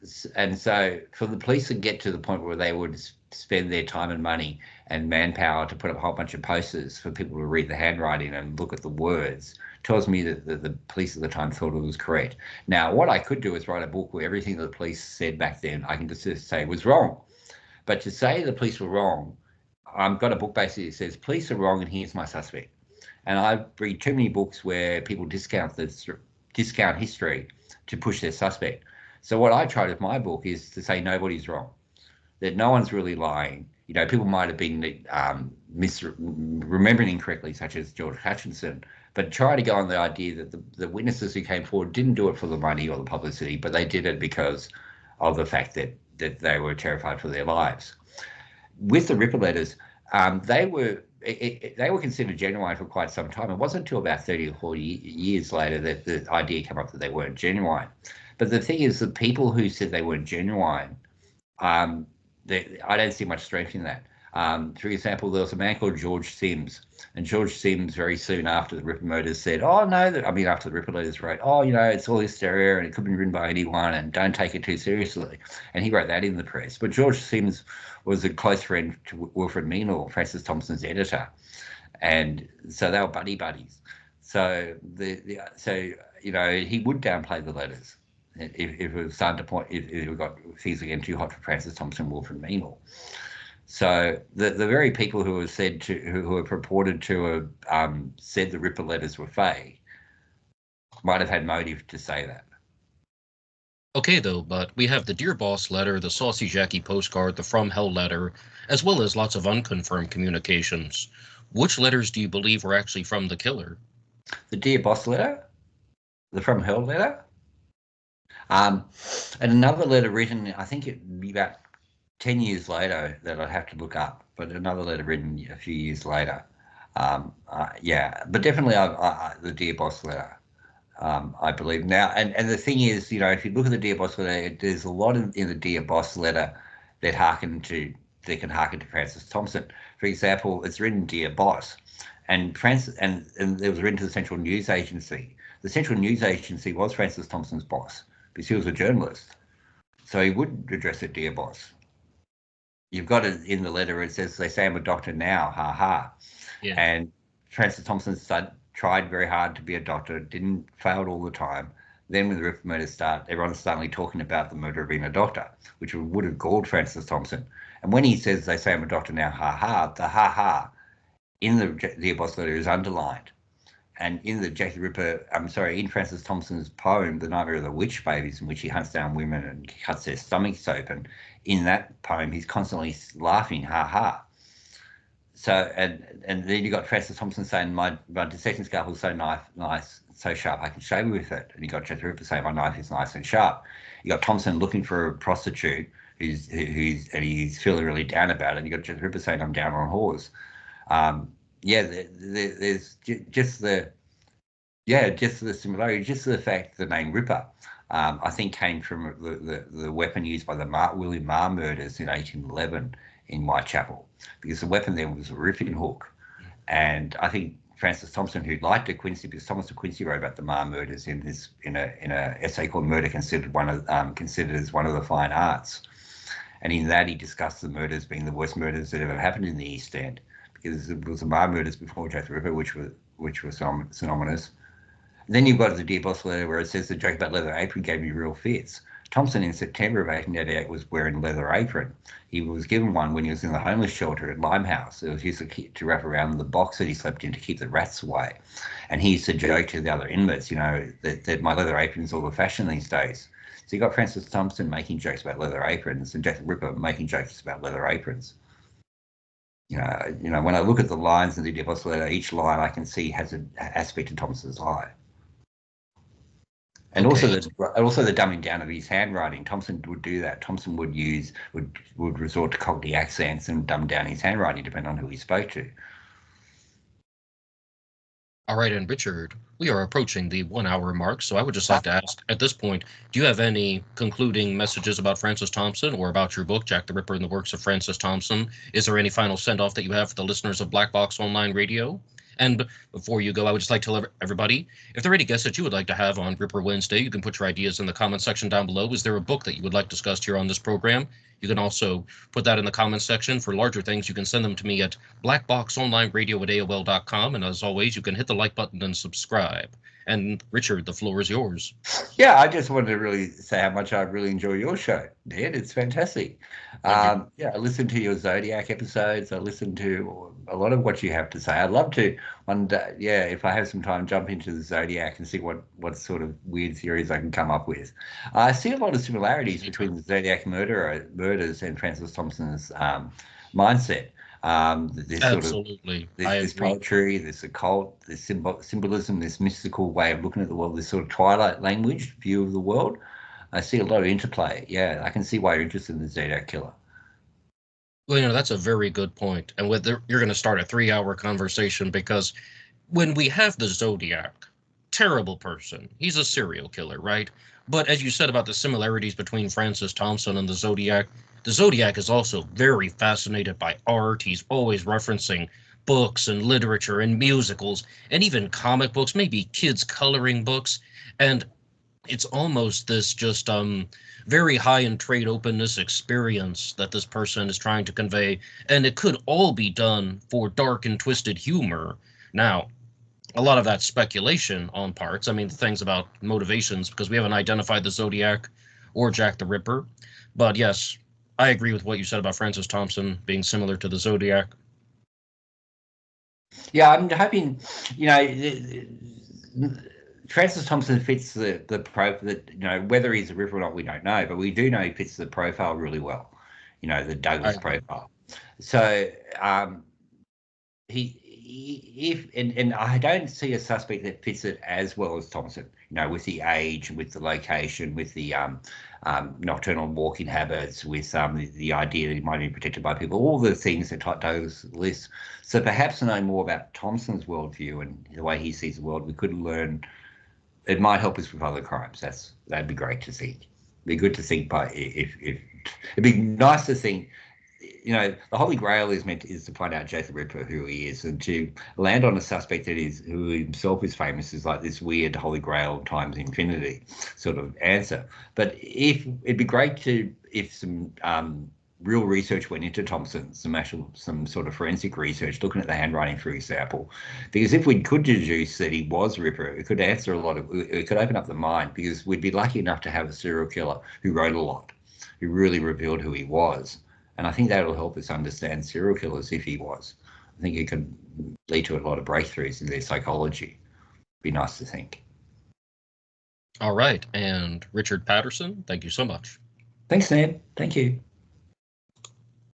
so for the police to get to the point where they would spend their time and money and manpower to put up a whole bunch of posters for people to read the handwriting and look at the words tells me that the police at the time thought it was correct. Now, what I could do is write a book where everything that the police said back then, I can just say was wrong. But to say the police were wrong, I've got a book basically that says police are wrong and here's my suspect. And I read too many books where people discount history to push their suspect. So what I tried with my book is to say nobody's wrong, that no one's really lying. People might have been remembering incorrectly, such as George Hutchinson, but try to go on the idea that the witnesses who came forward didn't do it for the money or the publicity, but they did it because of the fact that they were terrified for their lives. With the Ripper letters, they were they were considered genuine for quite some time. It wasn't until about 30 or 40 years later that the idea came up that they weren't genuine. But the thing is, the people who said they weren't genuine, I don't see much strength in that. For example, there was a man called George Sims, and George Sims very soon after the Ripper murders said, "Oh no," after the Ripper letters wrote, "Oh, it's all hysteria and it could be written by anyone and don't take it too seriously," and he wrote that in the press. But George Sims was a close friend to Wilfred Meanor, Francis Thompson's editor, and so they were buddies. So he would downplay the letters if it was starting to point if it got things getting too hot for Francis Thompson, Wilfred Meanor. So the very people who were purported to have said the Ripper letters were fake might have had motive to say that. Okay, though, but we have the Dear Boss letter, the Saucy Jackie postcard, the From Hell letter, as well as lots of unconfirmed communications. Which letters do you believe were actually from the killer? The Dear Boss letter? The From Hell letter? And another letter written, I think it'd be about 10 years later that I'd have to look up, but another letter written a few years later. But definitely the Dear Boss letter, I believe now. And the thing is, if you look at the Dear Boss letter, there's a lot in the Dear Boss letter that can harken to Francis Thompson. For example, it's written Dear Boss, and it was written to the Central News Agency. The Central News Agency was Francis Thompson's boss because he was a journalist, so he would address it Dear Boss. You've got it in the letter. It says, "They say I'm a doctor now, ha ha." Yeah. And Francis Thompson tried very hard to be a doctor, failed all the time. Then when the Ripper murders start, everyone's suddenly talking about the murder of being a doctor, which would have galled Francis Thompson. And when he says, "They say I'm a doctor now, ha ha," the ha ha in the Dear Boss letter is underlined. And in the in Francis Thompson's poem, The Nightmare of the Witch Babies, in which he hunts down women and cuts their stomachs open, in that poem, he's constantly laughing, ha ha. So, and then you got Francis Thompson saying, my dissecting scalpel is so nice, so sharp, I can shave with it. And you got Jack the Ripper saying, "My knife is nice and sharp." You got Thompson looking for a prostitute he's feeling really down about it. And you got Jack the Ripper saying, "I'm down on whores." There's just the similarity, just the fact the name Ripper, I think came from the weapon used by the William Marr murders in 1811 in Whitechapel, because the weapon then was a ripping hook. And I think Francis Thompson, who liked De Quincey, because Thomas De Quincey wrote about the Marr murders in a essay called "Murder Considered as One of the Fine Arts," and in that he discussed the murders being the worst murders that ever happened in the East End, because it was the Marr murders before Jack the Ripper, which were synonymous. And then you've got the Dear Boss letter where it says, "The joke about leather apron gave me real fits." Thompson in September of 1888 was wearing leather apron. He was given one when he was in the homeless shelter at Limehouse. It was used to wrap around the box that he slept in to keep the rats away. And he used to joke to the other inmates, that my leather apron's all the fashion these days. So you got Francis Thompson making jokes about leather aprons and Jack the Ripper making jokes about leather aprons. When I look at the lines in the Dear Boss letter, each line I can see has an aspect of Thompson's lie. And also the dumbing down of his handwriting. Thompson would do that. Thompson would resort to Cockney accents and dumb down his handwriting depending on who he spoke to. All right, and Richard, we are approaching the 1 hour mark, so I would just like to ask at this point, do you have any concluding messages about Francis Thompson or about your book, Jack the Ripper and the Works of Francis Thompson? Is there any final send-off that you have for the listeners of Black Box Online Radio? And before you go, I would just like to tell everybody, if there are any guests that you would like to have on Ripper Wednesday, you can put your ideas in the comment section down below. Is there a book that you would like discussed here on this program? You can also put that in the comments section. For larger things, you can send them to me at blackboxonlineradio@aol.com. And as always, you can hit the like button and subscribe. And Richard, the floor is yours. Yeah, I just wanted to really say how much I really enjoy your show, Ned. It's fantastic. I listen to your Zodiac episodes. I listen to a lot of what you have to say. I'd love to one day, if I have some time, jump into the Zodiac and see what sort of weird theories I can come up with. I see a lot of similarities between the Zodiac murders and Francis Thompson's mindset. Absolutely. This poetry, this occult, this symbolism, this mystical way of looking at the world, this sort of Twilight language view of the world. I see a lot of interplay. Yeah, I can see why you're interested in the Zodiac Killer. Well, that's a very good point. And you're going to start a 3-hour conversation because when we have the Zodiac, terrible person, he's a serial killer, right? But as you said about the similarities between Francis Thompson and the Zodiac is also very fascinated by art. He's always referencing books and literature and musicals and even comic books, maybe kids' coloring books. And it's almost this just very high in trade openness experience that this person is trying to convey, and it could all be done for dark and twisted humor. Now, a lot of that speculation on parts. I mean, things about motivations because we haven't identified the Zodiac or Jack the Ripper. But yes, I agree with what you said about Francis Thompson being similar to the Zodiac. Yeah, I'm hoping, you know, Francis Thompson fits the profile that, you know, whether he's a ripper or not, we don't know, but we do know he fits the profile really well, you know, the Douglas profile. So and I don't see a suspect that fits it as well as Thompson, you know, with the age, with the location, with the nocturnal walking habits, with the idea that he might be protected by people, all the things that Douglas lists. So perhaps to know more about Thompson's worldview and the way he sees the world, we could learn. It might help us with other crimes. That'd be great to think. It'd be good to think, but if it'd be nice to think. You know, the Holy Grail is to find out Jack the Ripper who he is, and to land on a suspect who himself is famous is like this weird Holy Grail times infinity sort of answer. But it'd be great if some real research went into Thompson, some sort of forensic research, looking at the handwriting, for example, because if we could deduce that he was Ripper, it could answer it could open up the mind, because we'd be lucky enough to have a serial killer who wrote a lot, who really revealed who he was. And I think that'll help us understand serial killers if he was. I think it could lead to a lot of breakthroughs in their psychology. Be nice to think. All right. And Richard Patterson, thank you so much. Thanks, Ned. Thank you.